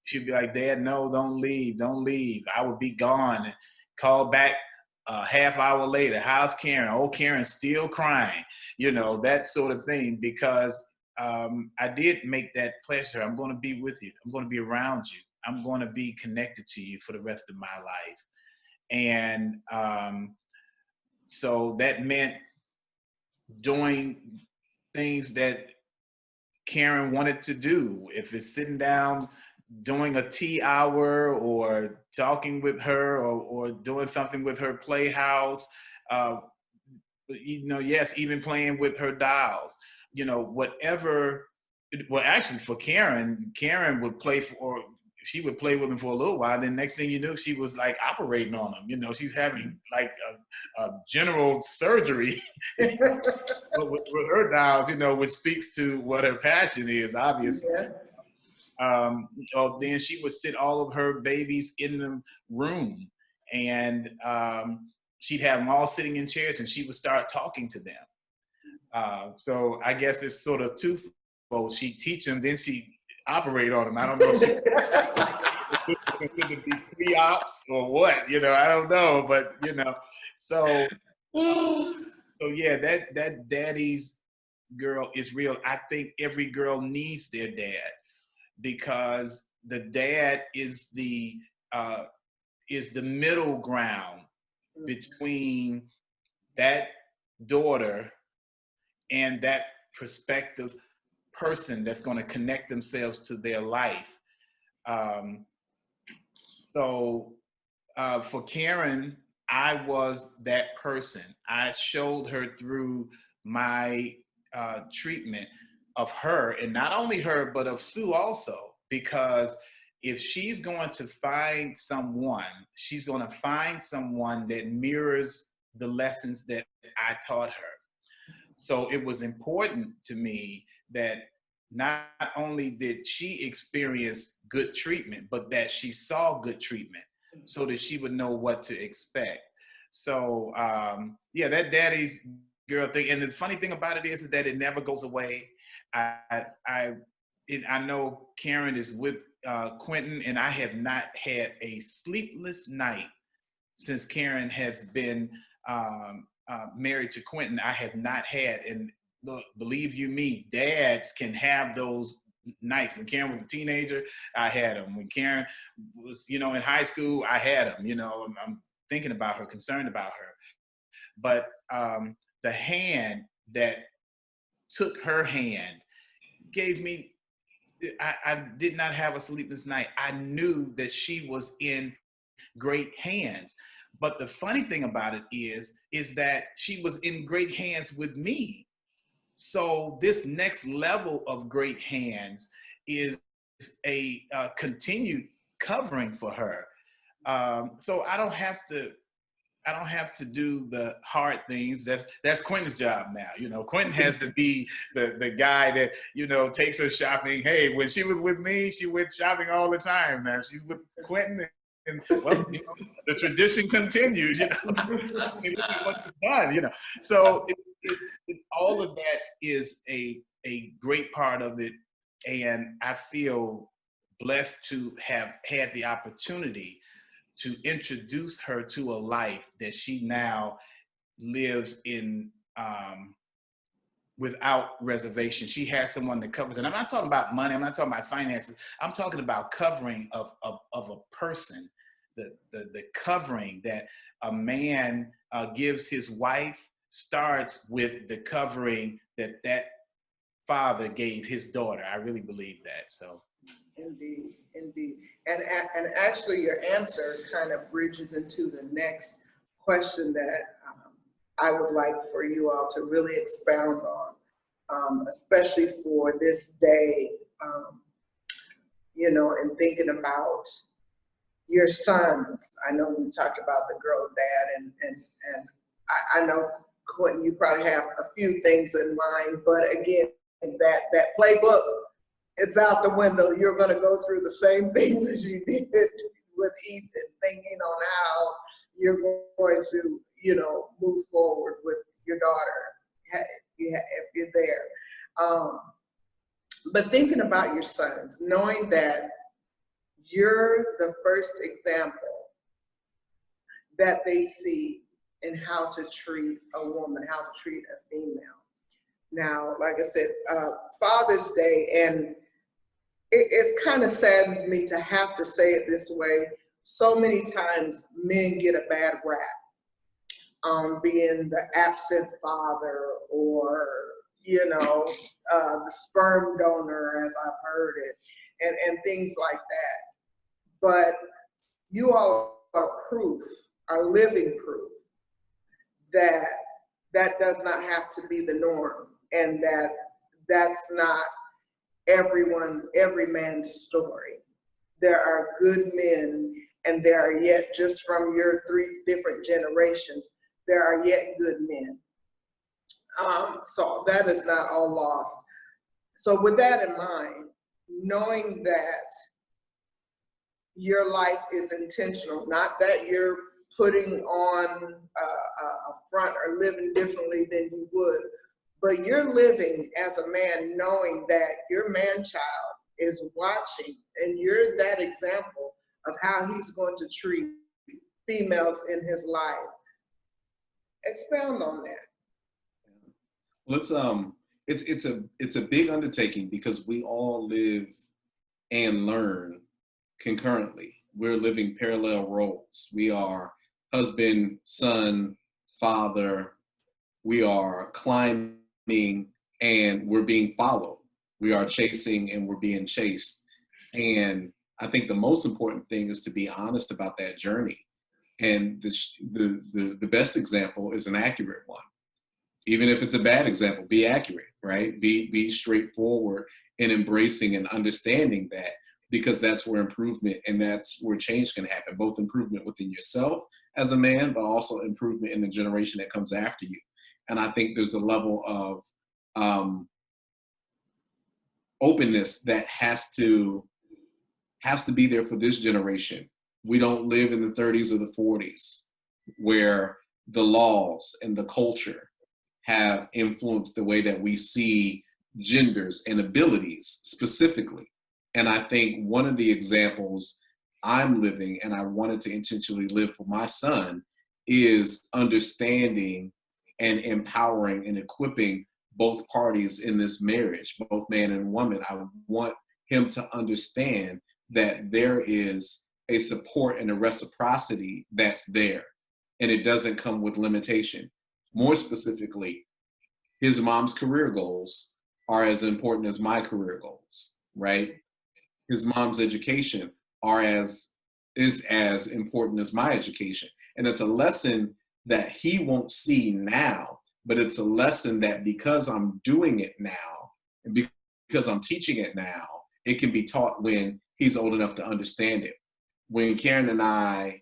she'd be like, Dad, no, don't leave. Don't leave. I would be gone. Call back a half hour later. How's Karen? Oh, Karen's still crying. You know, that sort of thing, because I did make that pleasure. I'm going to be with you. I'm going to be around you. I'm going to be connected to you for the rest of my life. And so that meant doing things that Karen wanted to do. If it's sitting down doing a tea hour or talking with her or doing something with her playhouse, you know, yes, even playing with her dolls, you know, whatever. Well, actually for Karen would she would play with him for a little while. Then next thing you knew, she was like operating on him. You know, she's having like a general surgery with her dolls, you know, which speaks to what her passion is, obviously. Yeah. Then she would sit all of her babies in the room, and she'd have them all sitting in chairs, and she would start talking to them. So I guess it's sort of twofold. She'd teach them, then she'd operate on them. I don't know if she considered to be pre-ops or what, you know, I don't know, but you know, so yeah, that daddy's girl is real. I think every girl needs their dad, because the dad is the middle ground between that daughter and that prospective person that's going to connect themselves to their life. So for Karen, I was that person. I showed her through my treatment of her, and not only her, but of Sue also, because if she's going to find someone, she's going to find someone that mirrors the lessons that I taught her. So it was important to me that not only did she experience good treatment, but that she saw good treatment so that she would know what to expect. So yeah, that daddy's girl thing. And the funny thing about it is that it never goes away. I know Karen is with Quinton, and I have not had a sleepless night since Karen has been married to Quinton. I have not had, and look, believe you me, dads can have those nights. When Karen was a teenager, I had them. When Karen was, you know, in high school, I had them. You know, I'm thinking about her, concerned about her. But the hand that took her hand gave me, I did not have a sleepless night. I knew that she was in great hands. But the funny thing about it is that she was in great hands with me. So this next level of great hands is a continued covering for her. So I don't have to do the hard things. That's Quentin's job now. You know, Quinton has to be the guy that, you know, takes her shopping. Hey, when she was with me, she went shopping all the time. Now she's with Quinton, and well, you know, the tradition continues. You know, I mean, look at what you've done. You know, so all of that is a great part of it, and I feel blessed to have had the opportunity to introduce her to a life that she now lives in without reservation. She has someone that covers, and I'm not talking about money, I'm not talking about finances, I'm talking about covering of a person, the covering that a man gives his wife starts with the covering that father gave his daughter. I really believe that. So Indeed, indeed. And actually your answer kind of bridges into the next question that I would like for you all to really expound on, especially for this day, you know, and thinking about your sons. I know we talked about the girl dad, and I know, Quinton, you probably have a few things in mind, but again, that playbook, it's out the window. You're going to go through the same things as you did with Ethan, thinking on how you're going to, you know, move forward with your daughter if you're there. But thinking about your sons, knowing that you're the first example that they see in how to treat a woman, how to treat a female. Now, like I said, Father's Day, and it's kind of saddens me to have to say it this way. So many times men get a bad rap, being the absent father, or, you know, the sperm donor, as I've heard it, and things like that. But you all are proof, are living proof, that that does not have to be the norm, and that that's not every man's story. There are good men, and there are yet, just from your 3 different generations, there are yet good men. So that is not all lost. So with that in mind, knowing that your life is intentional, not that you're putting on a front or living differently than you would, but you're living as a man knowing that your man-child is watching, and you're that example of how he's going to treat females in his life. Expound on that. Let's it's a big undertaking, because we all live and learn concurrently. We're living parallel roles. We are husband, son, father. We are climbing and we're being followed. We are chasing and we're being chased. And I think the most important thing is to be honest about that journey. And the best example is an accurate one. Even if it's a bad example, be accurate, right? Be straightforward in embracing and understanding that, because that's where improvement and that's where change can happen, both improvement within yourself as a man, but also improvement in the generation that comes after you. And I think there's a level of openness that has to be there for this generation. We don't live in the 30s or the 40s, where the laws and the culture have influenced the way that we see genders and abilities specifically. And I think one of the examples I'm living, and I wanted to intentionally live for my son, is understanding and empowering and equipping both parties in this marriage, both man and woman. I want him to understand that there is a support and a reciprocity that's there, and it doesn't come with limitation. More specifically, his mom's career goals are as important as my career goals, right? His mom's education is as important as my education. And it's a lesson that he won't see now, but it's a lesson that, because I'm doing it now, and because I'm teaching it now, it can be taught when he's old enough to understand it. When Karen and I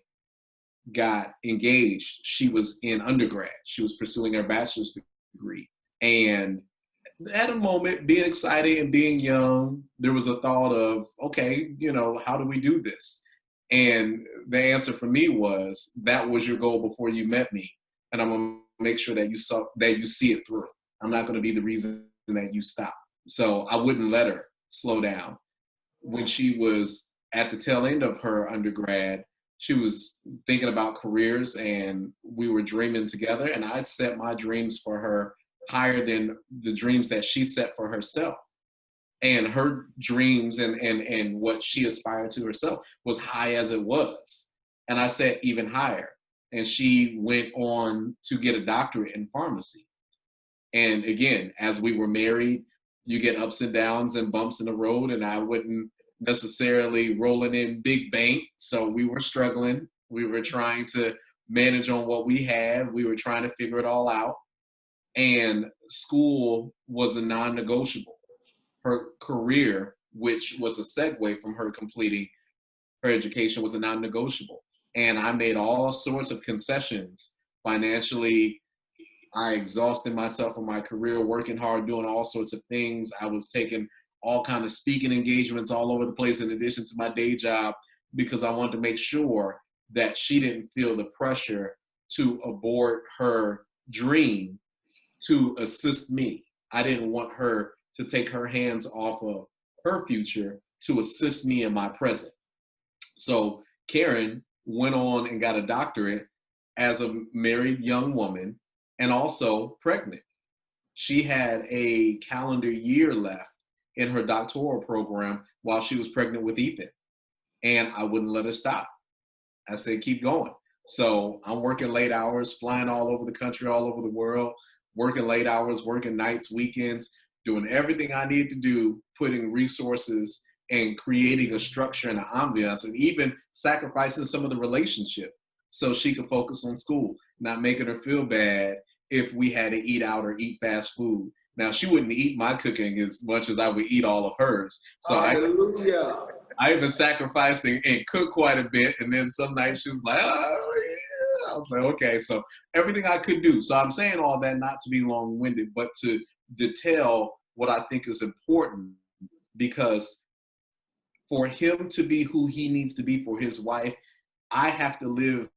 got engaged, she was in undergrad. She was pursuing her bachelor's degree. And at a moment, being excited and being young, there was a thought of, okay, you know, how do we do this? And the answer for me was, that was your goal before you met me. And I'm gonna make sure that you see it through. I'm not gonna be the reason that you stop. So I wouldn't let her slow down. When she was at the tail end of her undergrad, she was thinking about careers, and we were dreaming together, and I set my dreams for her higher than the dreams that she set for herself. And her dreams and what she aspired to herself was high as it was. And I set even higher. And she went on to get a doctorate in pharmacy. And again, as we were married, you get ups and downs and bumps in the road, and I wouldn't necessarily rolling in big bank. So we were struggling. We were trying to manage on what we had. We were trying to figure it all out. And school was a non-negotiable. Her career, which was a segue from her completing her education, was a non-negotiable. And I made all sorts of concessions financially. I exhausted myself in my career, working hard, doing all sorts of things. I was taking all kind of speaking engagements all over the place in addition to my day job, because I wanted to make sure that she didn't feel the pressure to abort her dream to assist me. I didn't want her to take her hands off of her future to assist me in my present. So Karen went on and got a doctorate as a married young woman and also pregnant. She had a calendar year left in her doctoral program while she was pregnant with Ethan. And I wouldn't let her stop. I said, keep going. So I'm working late hours, flying all over the country, all over the world, working late hours, working nights, weekends, doing everything I need to do, putting resources and creating a structure and an ambiance, and even sacrificing some of the relationship so she could focus on school, not making her feel bad if we had to eat out or eat fast food. Now, she wouldn't eat my cooking as much as I would eat all of hers. So I even sacrificed and cooked quite a bit. And then some nights she was like, oh, yeah. I was like, okay, so everything I could do. So I'm saying all that not to be long-winded, but to detail what I think is important, because for him to be who he needs to be for his wife, I have to live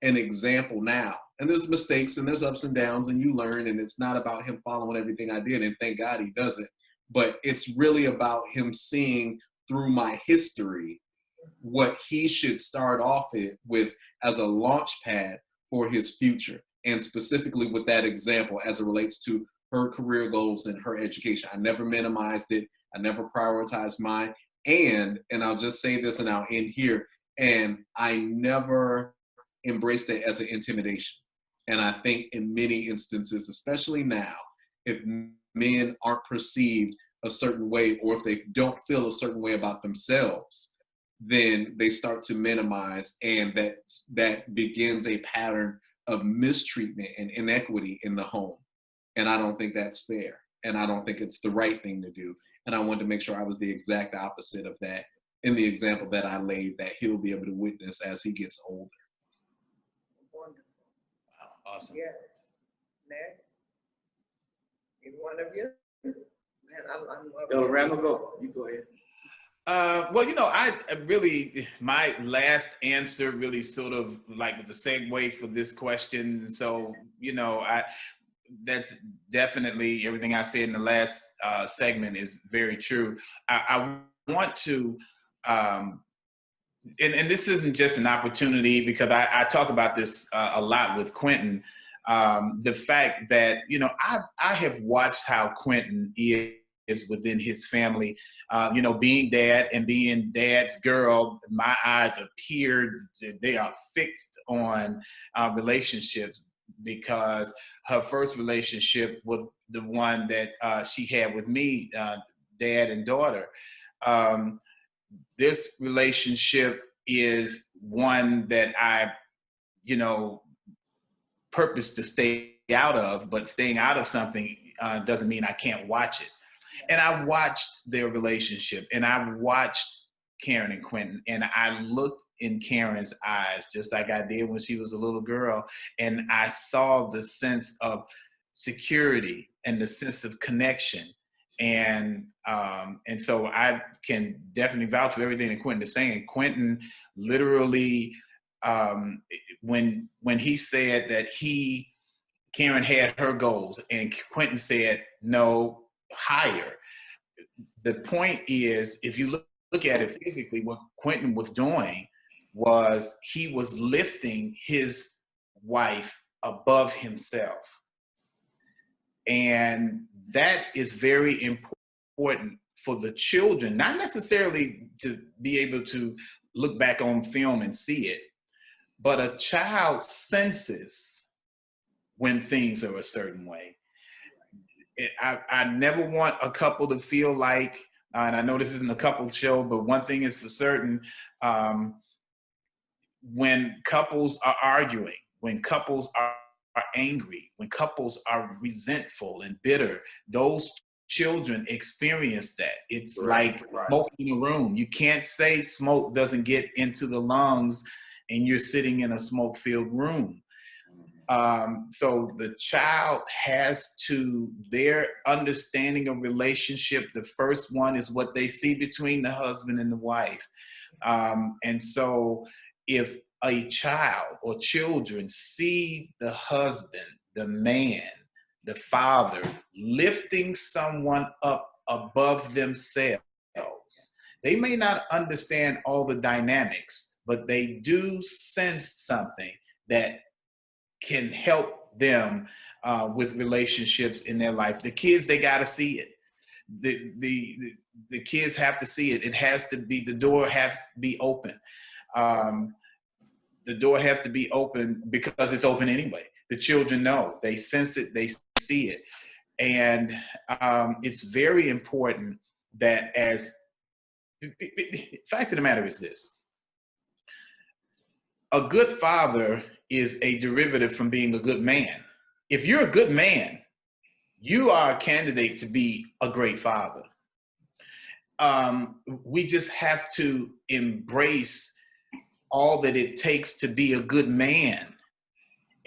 an example now. And there's mistakes and there's ups and downs and you learn, and it's not about him following everything I did, and thank God he doesn't. But it's really about him seeing through my history what he should start off with as a launch pad for his future, and specifically with that example as it relates to her career goals and her education. I never minimized it. I never prioritized mine. And I'll just say this and I'll end here, and I never embraced it as an intimidation. And I think in many instances, especially now, if men aren't perceived a certain way, or if they don't feel a certain way about themselves, then they start to minimize, and that begins a pattern of mistreatment and inequity in the home. And I don't think that's fair. And I don't think it's the right thing to do. And I wanted to make sure I was the exact opposite of that in the example that I laid, that he'll be able to witness as he gets older. Wonderful. Wow, awesome. Yes. Next. Either one of you? Elder Randle, go. You go ahead. Well, I really, my last answer really sort of like the segue for this question. So, that's definitely everything I said in the last segment is very true. I want to, and this isn't just an opportunity, because I talk about this a lot with Quinton. The fact that, I have watched how Quinton is within his family. Being dad and being dad's girl, my eyes they are fixed on relationships, because her first relationship was the one that she had with me, dad and daughter. This relationship is one that I, purpose to stay out of, but staying out of something doesn't mean I can't watch it. And I watched their relationship, and I watched Karen and Quinton, and I looked in Karen's eyes just like I did when she was a little girl, and I saw the sense of security and the sense of connection. And so I can definitely vouch for everything that Quinton is saying. Quinton literally, when he said that Karen had her goals and Quinton said, no, higher. The point is, if you look at it physically, what Quinton was doing was he was lifting his wife above himself. And that is very important for the children, not necessarily to be able to look back on film and see it, but a child senses when things are a certain way. I never want a couple to feel like and I know this isn't a couple show, but one thing is for certain, when couples are arguing, when couples are angry, when couples are resentful and bitter, those children experience that. It's like smoke in a room. You can't say smoke doesn't get into the lungs and you're sitting in a smoke-filled room. So the child has to, their understanding of relationship, the first one is what they see between the husband and the wife. And so if a child or children see the husband, the man, the father lifting someone up above themselves, they may not understand all the dynamics, but they do sense something that can help them with relationships in their life. The kids, they got to see it. The kids have to see it. It has to be, the door has to be open. The door has to be open because it's open anyway. The children know, they sense it, they see it. And it's very important that the fact of the matter is this: a good father is a derivative from being a good man. If you're a good man, you are a candidate to be a great father. We just have to embrace all that it takes to be a good man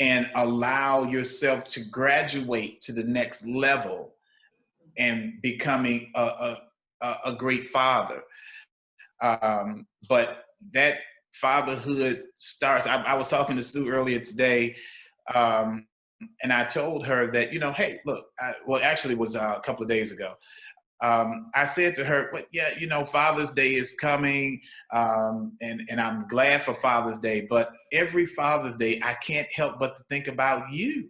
and allow yourself to graduate to the next level and becoming a great father. But that fatherhood starts. I was talking to Sue earlier today, and I told her that, hey, look, actually it was a couple of days ago. I said to her, but yeah, Father's Day is coming, and I'm glad for Father's Day, but every Father's Day, I can't help but to think about you,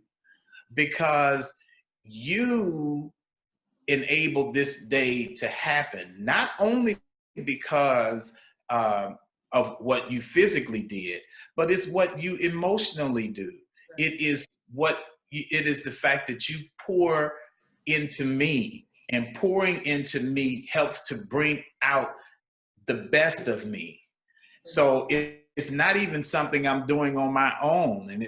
because you enabled this day to happen, not only because of what you physically did, but it's what you emotionally do. It is the fact that you pour into me, and pouring into me helps to bring out the best of me. So it's not even something I'm doing on my own, and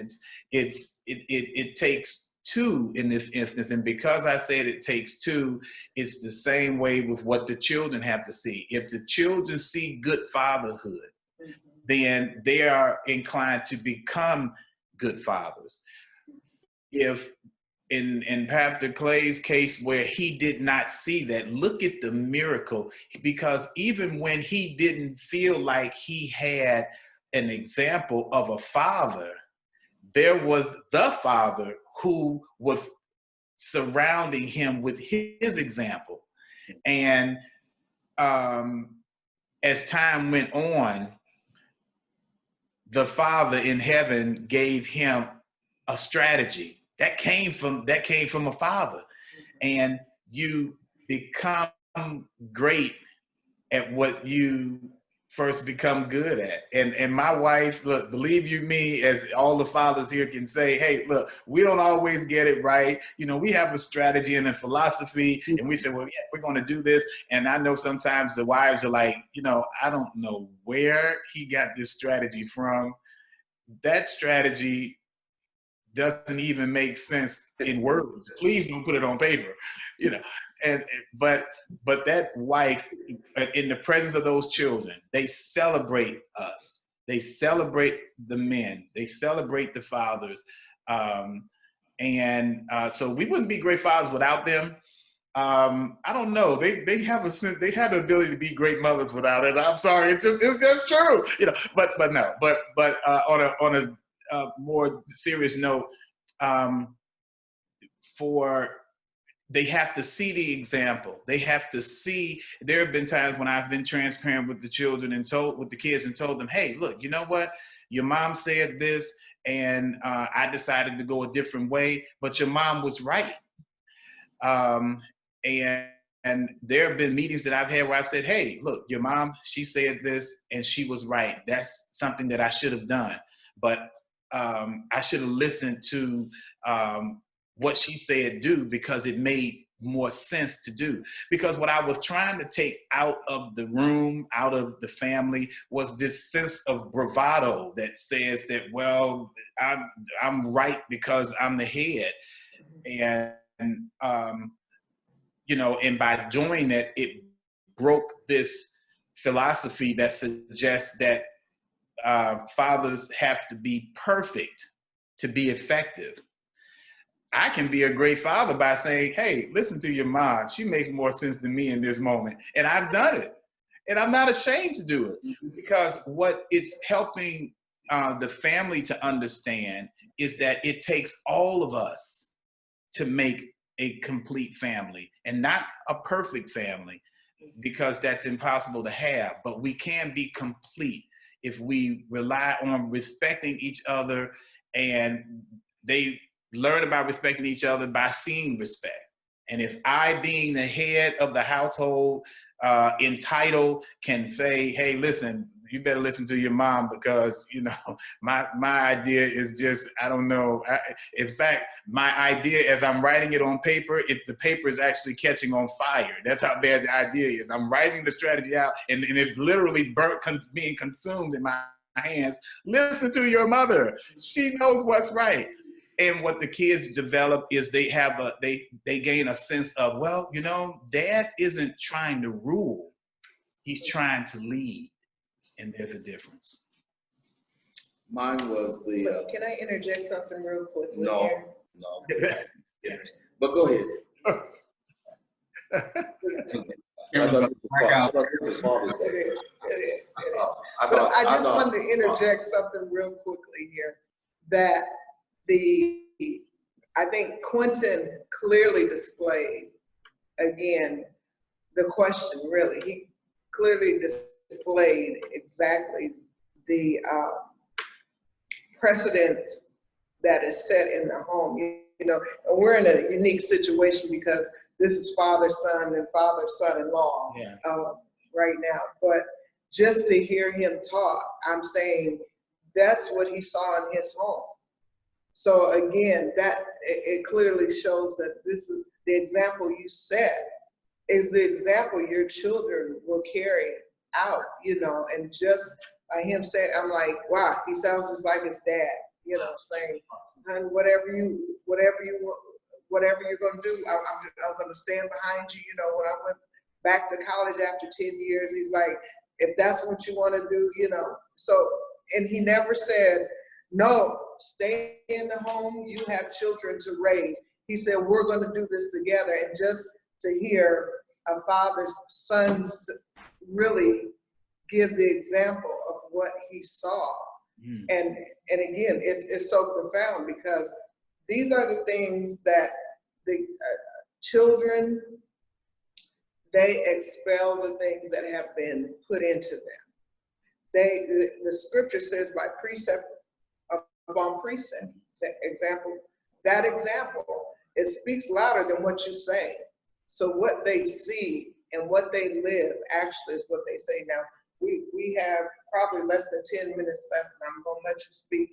it takes two in this instance. And because I said it takes two, it's the same way with what the children have to see. If the children see good fatherhood, then they are inclined to become good fathers. If in Pastor Clay's case, where he did not see that, look at the miracle, because even when he didn't feel like he had an example of a father, there was the father who was surrounding him with his example. And as time went on, the Father in heaven gave him a strategy that came from a father. And you become great at what you first become good at. And my wife, look, believe you me, as all the fathers here can say, hey, look, we don't always get it right. We have a strategy and a philosophy, and we say, well, yeah, we're going to do this. And I know sometimes the wives are like, I don't know where he got this strategy from. That strategy doesn't even make sense in words. Please don't put it on paper, but that wife, in the presence of those children, they celebrate us. They celebrate the men. They celebrate the fathers. So we wouldn't be great fathers without them. I don't know. They have a sense. They have the ability to be great mothers without us. I'm sorry. It's just true. But on a more serious note, they have to see the example. They have to see. There have been times when I've been transparent with the children and with the kids and told them, hey, look, you know what? Your mom said this, and I decided to go a different way, but your mom was right. And there have been meetings that I've had where I've said, hey, look, your mom, she said this and she was right. That's something that I should have done. But I should have listened to what she said do, because it made more sense to do, because what I was trying to take out of the room, out of the family, was this sense of bravado that says that, well, I'm right because I'm the head. And you know, and by doing that, it broke this philosophy that suggests that fathers have to be perfect to be effective. I can be a great father by saying, hey, listen to your mom. She makes more sense than me in this moment. And I've done it. And I'm not ashamed to do it, because what it's helping the family to understand is that it takes all of us to make a complete family, and not a perfect family, because that's impossible to have. But we can be complete if we rely on respecting each other, and they learn about respecting each other by seeing respect. And if I, being the head of the household, entitled, can say, hey, listen, you better listen to your mom, because, you know, my idea is just, I don't know. In fact, my idea, as I'm writing it on paper, if the paper is actually catching on fire, that's how bad the idea is. I'm writing the strategy out, and it's literally burnt, being consumed in my hands. Listen to your mother. She knows what's right. And what the kids develop is they gain a sense of, well, you know, dad isn't trying to rule. He's trying to lead. And there's a difference. Mine was the. Can I interject something real quickly? No, here? no. But go ahead. I just wanted to interject something real quickly here. That I think Quinton clearly displayed, again, the question, really. He clearly displayed exactly the precedent that is set in the home. You know, and we're in a unique situation because this is father-son and father-son-in-law right now. But just to hear him talk, I'm saying that's what he saw in his home. So again, that it clearly shows that this is the example you set is the example your children will carry out, you know. And just by him saying, I'm like, wow, he sounds just like his dad, you know, saying, honey, whatever you're gonna do, I'm gonna stand behind you. You know, when I went back to college after 10 years, he's like, if that's what you want to do, you know. So, and he never said, no, stay in the home, you have children to raise. He said, we're going to do this together. And just to hear a father's sons really give the example of what he saw. And again, it's so profound, because these are the things that the children, they expel the things that have been put into them. The scripture says by precept upon precept. That example, it speaks louder than what you say. So what they see and what they live actually is what they say. Now, we have probably less than 10 minutes left, and I'm going to let you speak.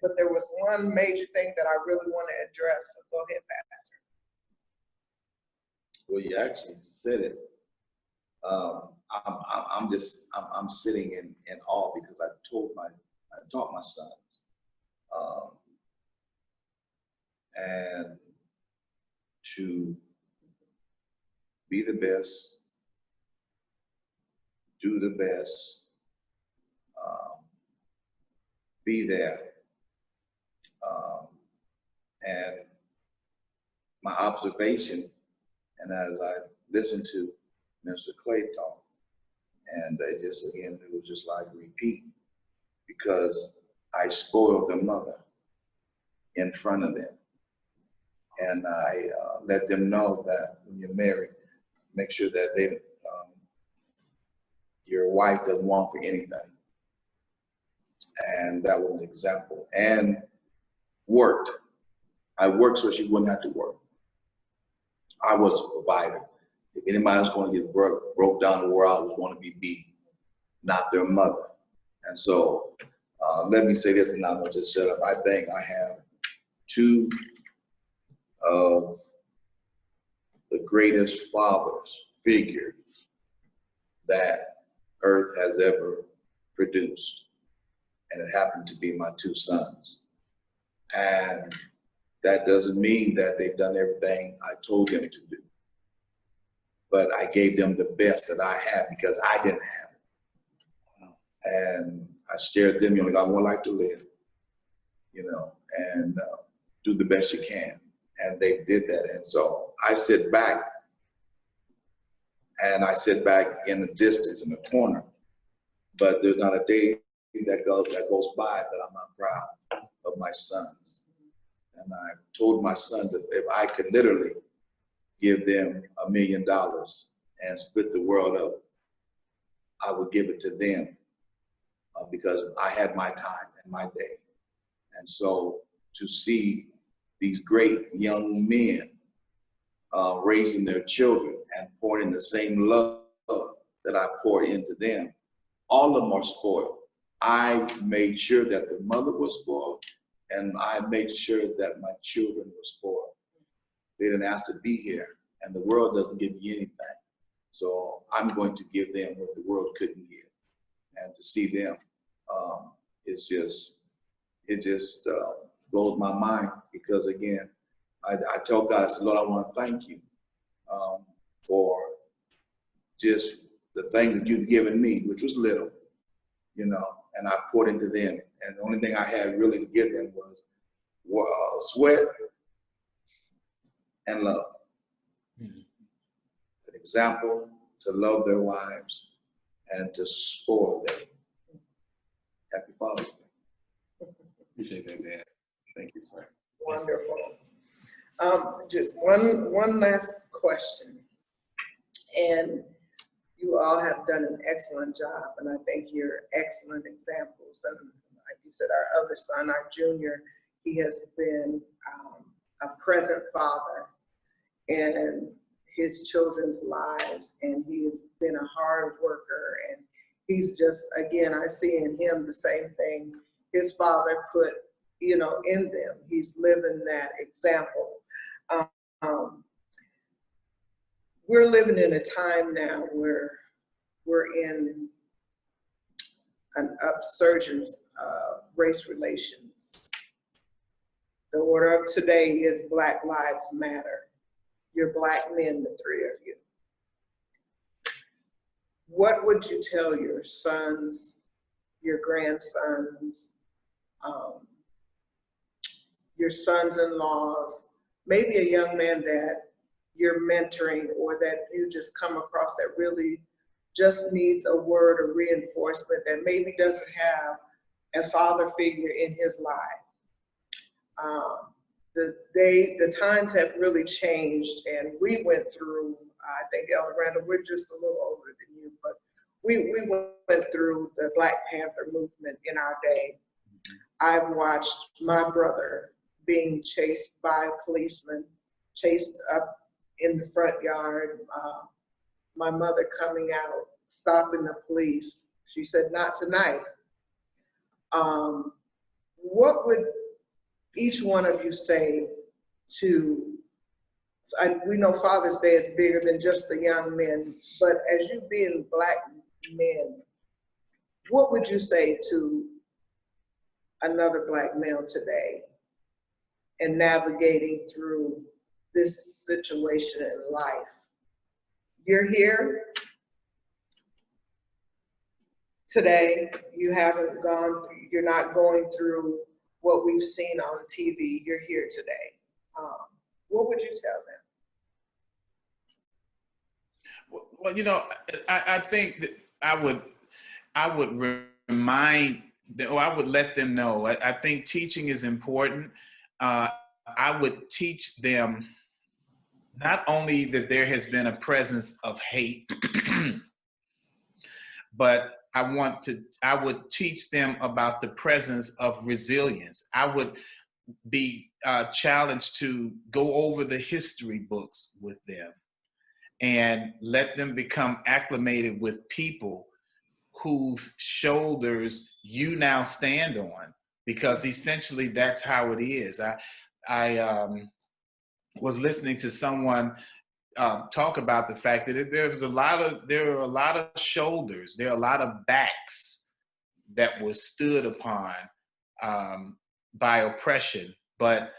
But there was one major thing that I really want to address. So go ahead, Pastor. Well, you actually said it. I'm sitting in awe, because I taught my sons, and to be the best, do the best, be there. And my observation, and as I listened to Mr. Clay talk, and it was just like repeat, because I spoiled their mother in front of them. And I let them know that when you're married, make sure that your wife doesn't want for anything. And that was an example. And worked. I worked so she wouldn't have to work. I was a provider. If anybody was going to get broke down to where I was going to be, not their mother. And so let me say this, and I'm going to just shut up. I think I have two of the greatest fathers figure that earth has ever produced. And it happened to be my two sons. And that doesn't mean that they've done everything I told them to do. But I gave them the best that I had because I didn't have it. And I shared them, you only got one life to live, you know, and do the best you can. And they did that. And so I sit back, and I sit back in the distance in the corner, but there's not a day that goes by that I'm not proud of my sons. And I told my sons that if I could literally give them $1 million and split the world up, I would give it to them because I had my time and my day. And so to see these great young men raising their children and pouring the same love that I pour into them, all of them are spoiled. I made sure that the mother was spoiled, and I made sure that my children were spoiled. They didn't ask to be here, and the world doesn't give me anything. So I'm going to give them what the world couldn't give. And to see them, it just blows my mind, because again, I tell God, I said, Lord, I want to thank you for just the things that you've given me, which was little, you know, and I poured into them. And the only thing I had really to give them was sweat and love. Mm-hmm. An example to love their wives and to spoil them. Happy Father's Day. Appreciate that, Dad. Thank you, sir. Wonderful. Just one last question. And you all have done an excellent job, and I think you're excellent examples. And like you said, our other son, our junior, he has been a present father in his children's lives, and he has been a hard worker. And he's just, again, I see in him the same thing his father put, you know, in them. He's living that example. We're living in a time now where we're in an upsurgence of race relations. The order of today is Black Lives Matter. You're Black men, the three of you. What would you tell your sons, your grandsons, your sons-in-laws, maybe a young man that you're mentoring or that you just come across that really just needs a word of reinforcement, that maybe doesn't have a father figure in his life? The times have really changed, and we went through, I think, Elder Randle, we're just a little older than you, but we went through the Black Panther movement in our day. I've watched my brother being chased by policemen, chased up in the front yard, my mother coming out, stopping the police. She said, "Not tonight." What would each one of you say to, we know Father's Day is bigger than just the young men, but as you being Black men, what would you say to another Black male today and navigating through this situation in life? You're here today, you haven't gone, you're not going through what we've seen on TV, you're here today. What would you tell them? Well, you know, I think that I would remind them, or I would let them know. I think teaching is important. I would teach them not only that there has been a presence of hate, but I would teach them about the presence of resilience. I would be challenged to go over the history books with them and let them become acclimated with people whose shoulders you now stand on, because essentially that's how it is. I was listening to someone talk about the fact that there are a lot of shoulders, there are a lot of backs that were stood upon by oppression, but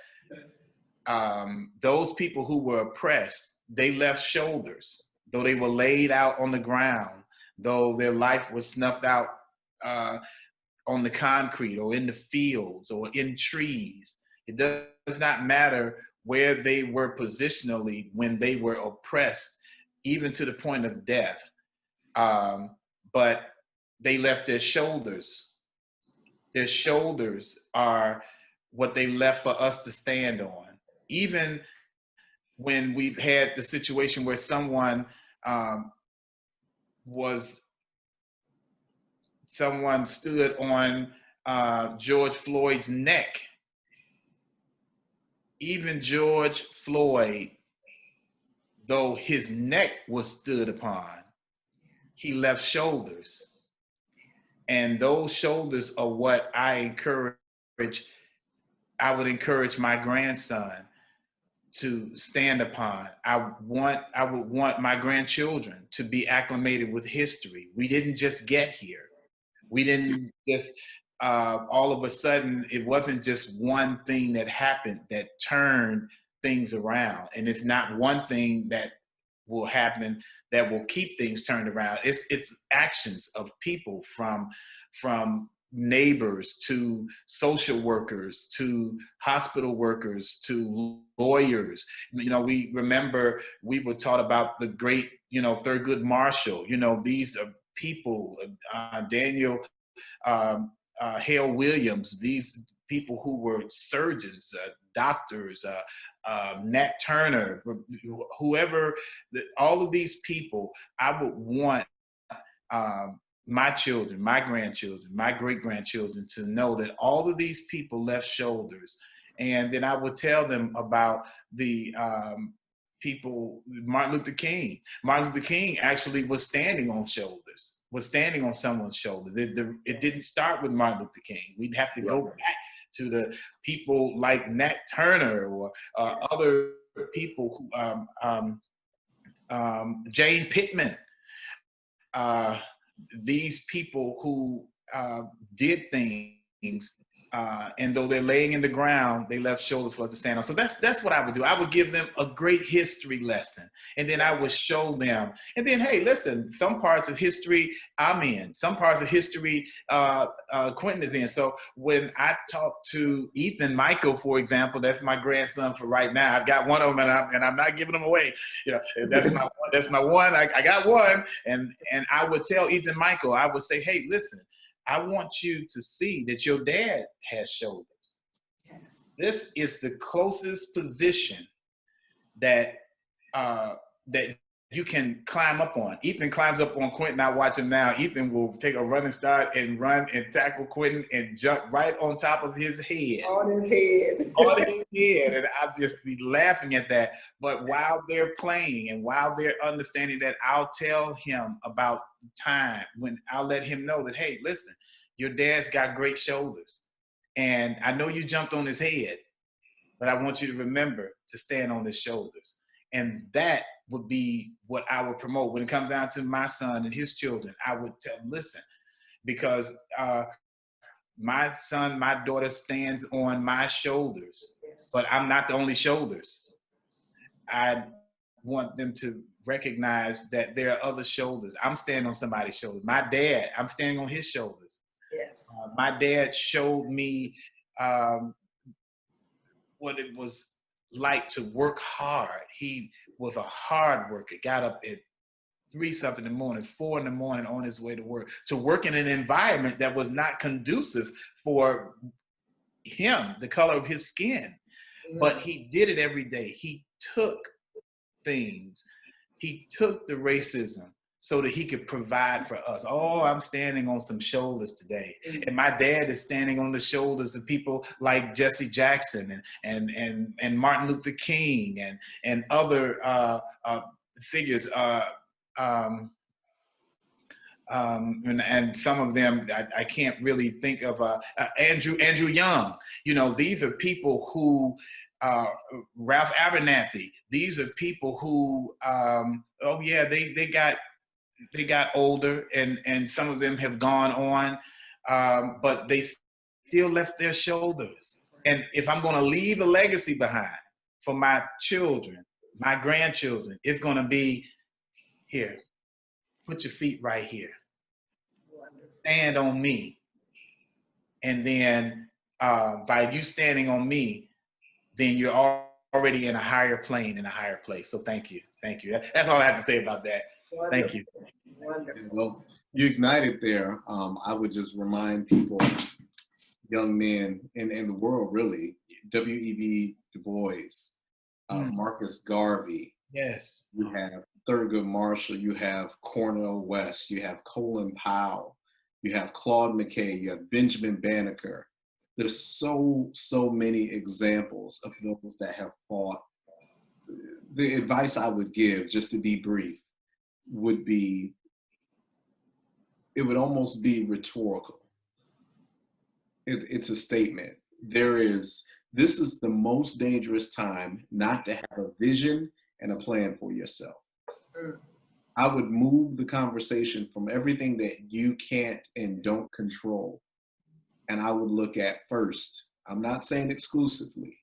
those people who were oppressed, they left shoulders, though they were laid out on the ground, though their life was snuffed out on the concrete or in the fields or in trees. It does not matter where they were positionally when they were oppressed, even to the point of death. But they left their shoulders. Their shoulders are what they left for us to stand on. Even when we've had the situation where someone stood on George Floyd's neck. Even George Floyd, though his neck was stood upon, he left shoulders. And those shoulders are what I would encourage my grandson to stand upon. I would want my grandchildren to be acclimated with history. We didn't just get here. We didn't just, all of a sudden, it wasn't just one thing that happened that turned things around. And it's not one thing that will happen that will keep things turned around. It's actions of people from neighbors to social workers to hospital workers to lawyers. You know, we remember we were taught about the great, Thurgood Marshall. These are people, Daniel Hale Williams, these people who were surgeons, doctors, Nat Turner, whoever, all of these people, I would want my children, my grandchildren, my great-grandchildren to know that all of these people left shoulders. And then I would tell them about the people, Martin Luther King. Martin Luther King actually was standing on shoulders, was standing on someone's shoulder. It didn't start with Martin Luther King. We'd have to go back to the people like Nat Turner or other people who, Jane Pittman, these people who did things, and though they're laying in the ground, they left shoulders for us to stand on. So that's what I would do. I would give them a great history lesson, and then I would show them. And then, hey, listen, some parts of history I'm in, some parts of history Quinton is in. So when I talk to Ethan Michael, for example, that's my grandson for right now. I've got one of them, and I'm not giving them away. That's my one. I got one, and I would tell Ethan Michael, I would say, hey, listen, I want you to see that your dad has shoulders. Yes. This is the closest position that that you can climb up on. Ethan climbs up on Quinton. I watch him now. Ethan will take a running start and run and tackle Quinton and jump right on top of his head. On his head. On his head. And I'll just be laughing at that. But while they're playing and while they're understanding that, I'll tell him about time when I'll let him know that, hey, listen, your dad's got great shoulders. And I know you jumped on his head, but I want you to remember to stand on his shoulders. And that would be what I would promote. When it comes down to my son and his children, I would tell, listen, because my son, my daughter stands on my shoulders, but I'm not the only shoulders. I want them to recognize that there are other shoulders. I'm standing on somebody's shoulders. My dad, I'm standing on his shoulders. Yes. My dad showed me what it was like to work hard. He was a hard worker, got up at 3-something in the morning, 4 in the morning on his way to work in an environment that was not conducive for him, the color of his skin. Mm-hmm. But he did it every day. He took things. He took the racism so that he could provide for us. Oh, I'm standing on some shoulders today. And my dad is standing on the shoulders of people like Jesse Jackson and Martin Luther King and other figures. And some of them I can't really think of. Andrew Young. These are people who uh, Ralph Abernathy. These are people who, oh yeah, they got older, and some of them have gone on, but they still left their shoulders. And if I'm going to leave a legacy behind for my children, my grandchildren, it's going to be here. Put your feet right here. Stand on me. And then by you standing on me, then you're already in a higher plane, in a higher place. So thank you. Thank you. That's all I have to say about that. Wonderful. Thank you. Wonderful. Well, you ignited there. I would just remind people, young men in the world, really, W.E.B. Du Bois, Marcus Garvey. Yes. You have Thurgood Marshall. You have Cornel West. You have Colin Powell. You have Claude McKay. You have Benjamin Banneker. There's so many examples of those that have fought. The advice I would give, just to be brief, would be, it would almost be rhetorical. It's a statement. This is the most dangerous time not to have a vision and a plan for yourself. I would move the conversation from everything that you can't and don't control. And I would look at first, I'm not saying exclusively,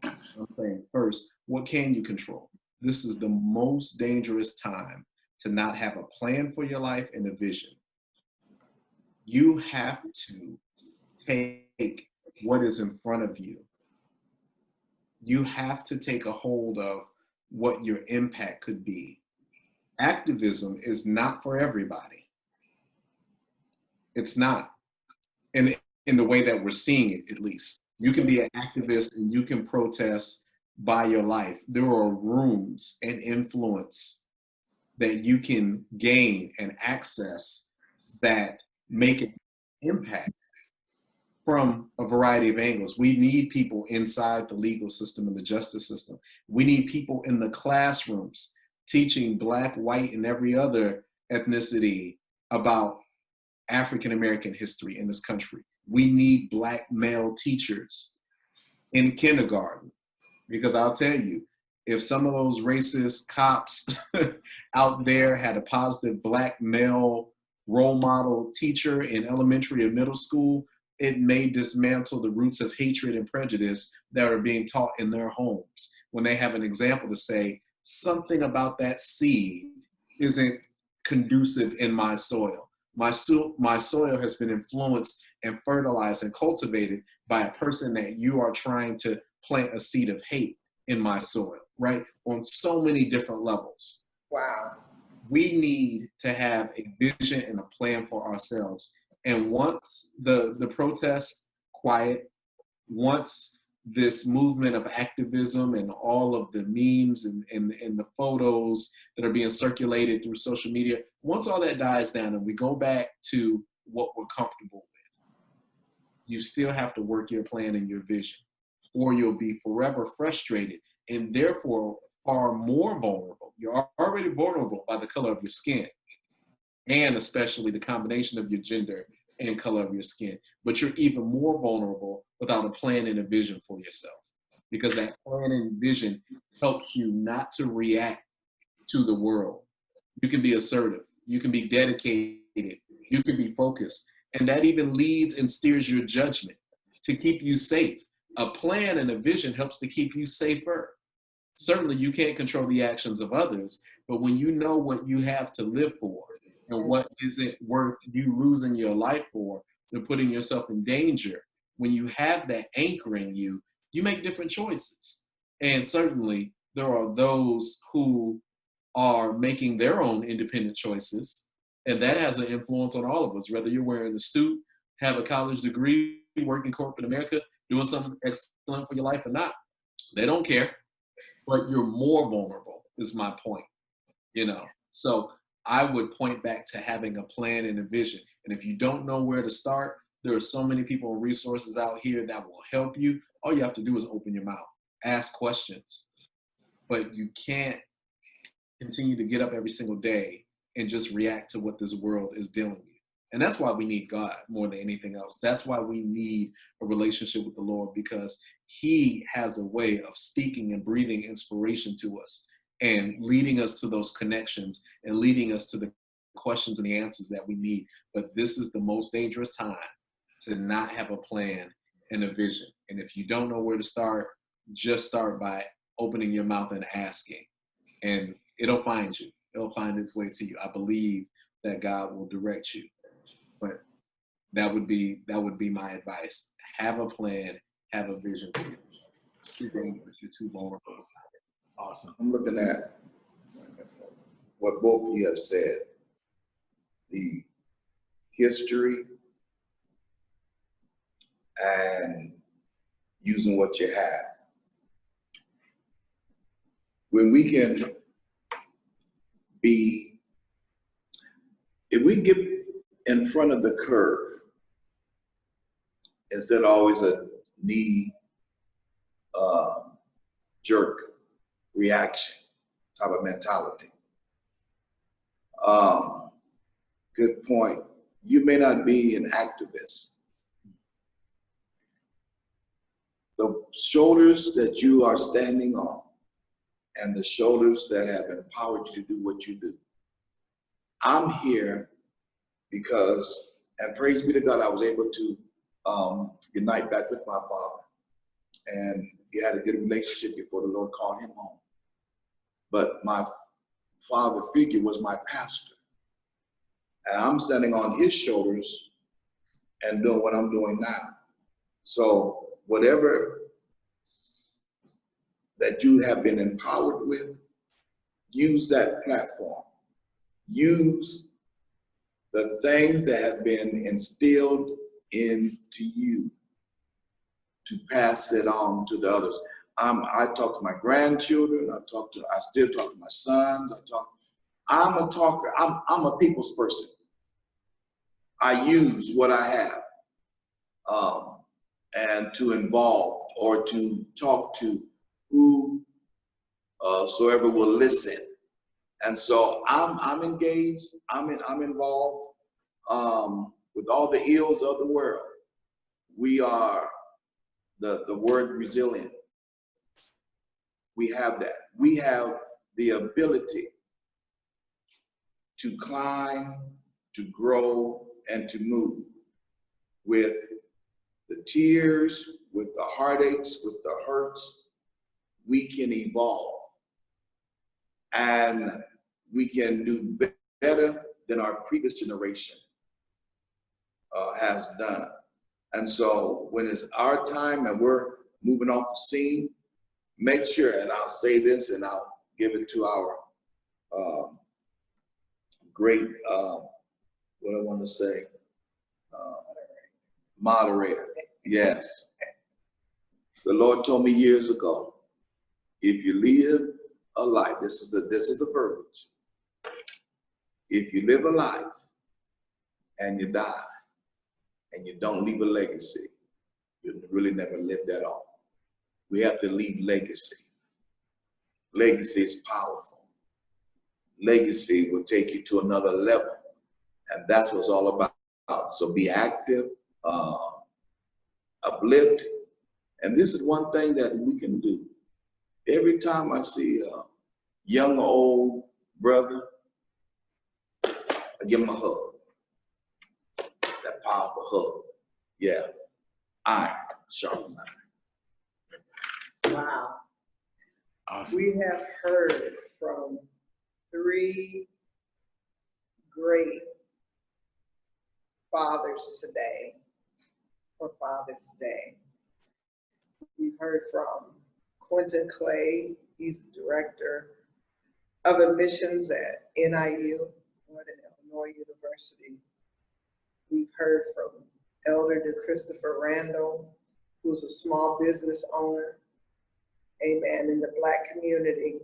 I'm saying first, what can you control? This is the most dangerous time to not have a plan for your life and a vision. You have to take what is in front of you. You have to take a hold of what your impact could be. Activism is not for everybody. It's not. In the way that we're seeing it, at least. You can be an activist and you can protest by your life. There are rooms and influence that you can gain and access that make an impact from a variety of angles. We need people inside the legal system and the justice system. We need people in the classrooms teaching Black, white, and every other ethnicity about African American history in this country. We need Black male teachers in kindergarten, because I'll tell you, if some of those racist cops out there had a positive Black male role model teacher in elementary or middle school, it may dismantle the roots of hatred and prejudice that are being taught in their homes. When they have an example to say, something about that seed isn't conducive in my soil. My soil has been influenced and fertilized and cultivated by a person that you are trying to plant a seed of hate in my soil, right? On so many different levels. Wow. We need to have a vision and a plan for ourselves. And once the protests quiet, once this movement of activism and all of the memes and the photos that are being circulated through social media, once all that dies down and we go back to what we're comfortable with, you still have to work your plan and your vision, or you'll be forever frustrated and therefore far more vulnerable. You're already vulnerable by the color of your skin, and especially the combination of your gender and color of your skin. But you're even more vulnerable without a plan and a vision for yourself, because that plan and vision helps you not to react to the world. You can be assertive, you can be dedicated, you can be focused, and that even leads and steers your judgment to keep you safe. A plan and a vision helps to keep you safer. Certainly you can't control the actions of others, but when you know what you have to live for and what isn't worth you losing your life for and putting yourself in danger, when you have that anchoring you, you make different choices. And certainly there are those who are making their own independent choices, and that has an influence on all of us, whether you're wearing a suit, have a college degree, work in corporate America, doing something excellent for your life or not. They don't care, but you're more vulnerable is my point, you know? So I would point back to having a plan and a vision. And if you don't know where to start, there are so many people and resources out here that will help you. All you have to do is open your mouth, ask questions, but you can't continue to get up every single day and just react to what this world is dealing with. And that's why we need God more than anything else. That's why we need a relationship with the Lord, because he has a way of speaking and breathing inspiration to us and leading us to those connections and leading us to the questions and the answers that we need. But this is the most dangerous time to not have a plan and a vision. And if you don't know where to start, just start by opening your mouth and asking, and it'll find you. It'll find its way to you. I believe that God will direct you. But that would be my advice. Have a plan, have a vision. It's too dangerous. You're too vulnerable. Awesome. I'm looking at what both of you have said, the history and using what you have. When we can be, if we get in front of the curve, instead of always a knee jerk reaction type of mentality. Good point. You may not be an activist. The shoulders that you are standing on and the shoulders that have empowered you to do what you do. I'm here because, and praise be to God, I was able to unite back with my father. And he had a good relationship before the Lord called him home. But my father figure was my pastor. And I'm standing on his shoulders and doing what I'm doing now. So whatever that you have been empowered with, use that platform. Use the things that have been instilled into you to pass it on to the others. I talk to my grandchildren. I still talk to my sons. I'm a talker. I'm a people's person. I use what I have and to involve or to talk to whosoever will listen. And so I'm engaged. I'm involved with all the ills of the world. We are the word resilient. We have that. We have the ability to climb, to grow, and to move with the tears, with the heartaches, with the hurts. We can evolve and we can do better than our previous generation has done. And so when it's our time and we're moving off the scene, make sure, and I'll say this and I'll give it to our great, what I want to say, moderator. Yes. The Lord told me years ago, if you live a life, this is the verbiage. If you live a life and you die and you don't leave a legacy, you really never lived at all. We have to leave legacy. Legacy is powerful. Legacy will take you to another level. And that's what it's all about. So be active, uplift. And this is one thing that we can do. Every time I see a young or old brother, I give him a hug. That powerful hug. Yeah. Iron sharpens iron. Wow. Awesome. We have heard from 3 great fathers today for Father's Day. We've heard from Quinton Clay. He's the director of admissions at NIU, Northern Illinois University. We've heard from Elder DeChristopher Randle, who's a small business owner, amen, in the Black community.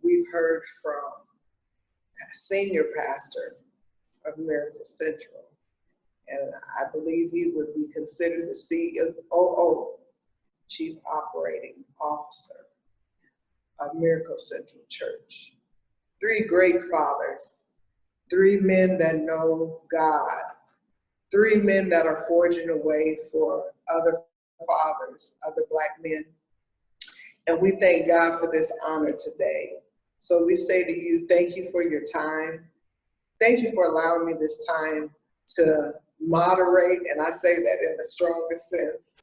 We've heard from a senior pastor of Miracle Central, and I believe he would be considered the COO, Chief Operating Officer of Miracle Central Church. 3 great fathers, 3 men that know God, 3 men that are forging a way for other fathers, other Black men. And we thank God for this honor today. So we say to you, thank you for your time. Thank you for allowing me this time to moderate, and I say that in the strongest sense,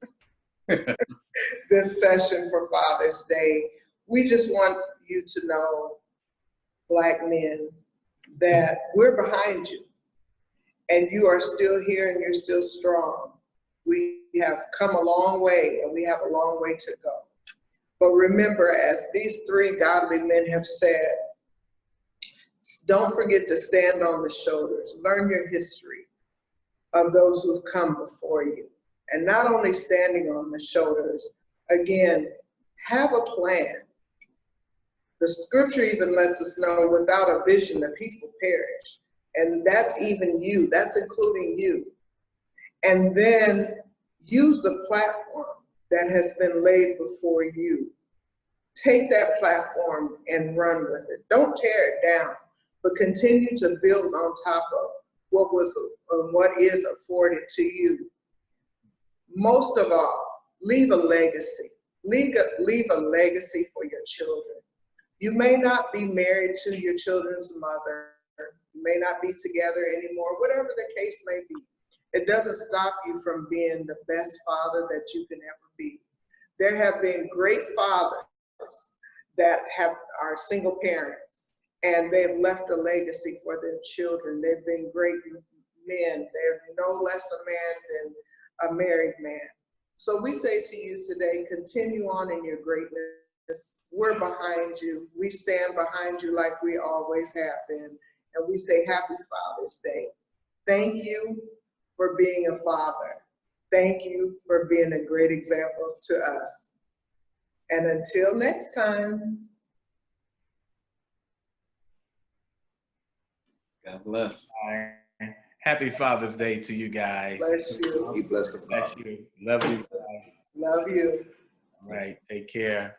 this session for Father's Day. We just want you to know, Black men, that we're behind you, and you are still here and you're still strong. We have come a long way, and we have a long way to go. But remember, as these three godly men have said, don't forget to stand on the shoulders. Learn your history of those who've come before you. And not only standing on the shoulders, again, have a plan. The scripture even lets us know without a vision, the people perish. And that's even you, that's including you. And then use the platform that has been laid before you. Take that platform and run with it. Don't tear it down, but continue to build on top of what is afforded to you. Most of all, leave a legacy. Leave a legacy for your children. You may not be married to your children's mother. You may not be together anymore, whatever the case may be. It doesn't stop you from being the best father that you can ever be. There have been great fathers that are single parents, and they've left a legacy for their children. They've been great men. They're no less a man than a married man. So we say to you today, continue on in your greatness. We're behind you. We stand behind you like we always have been. And we say happy Father's Day. Thank you for being a father. Thank you for being a great example to us. And until next time. God bless. Happy Father's Day to you guys. Bless you. He blessed the Bless father. you. Love you guys. Love you. All right. Take care.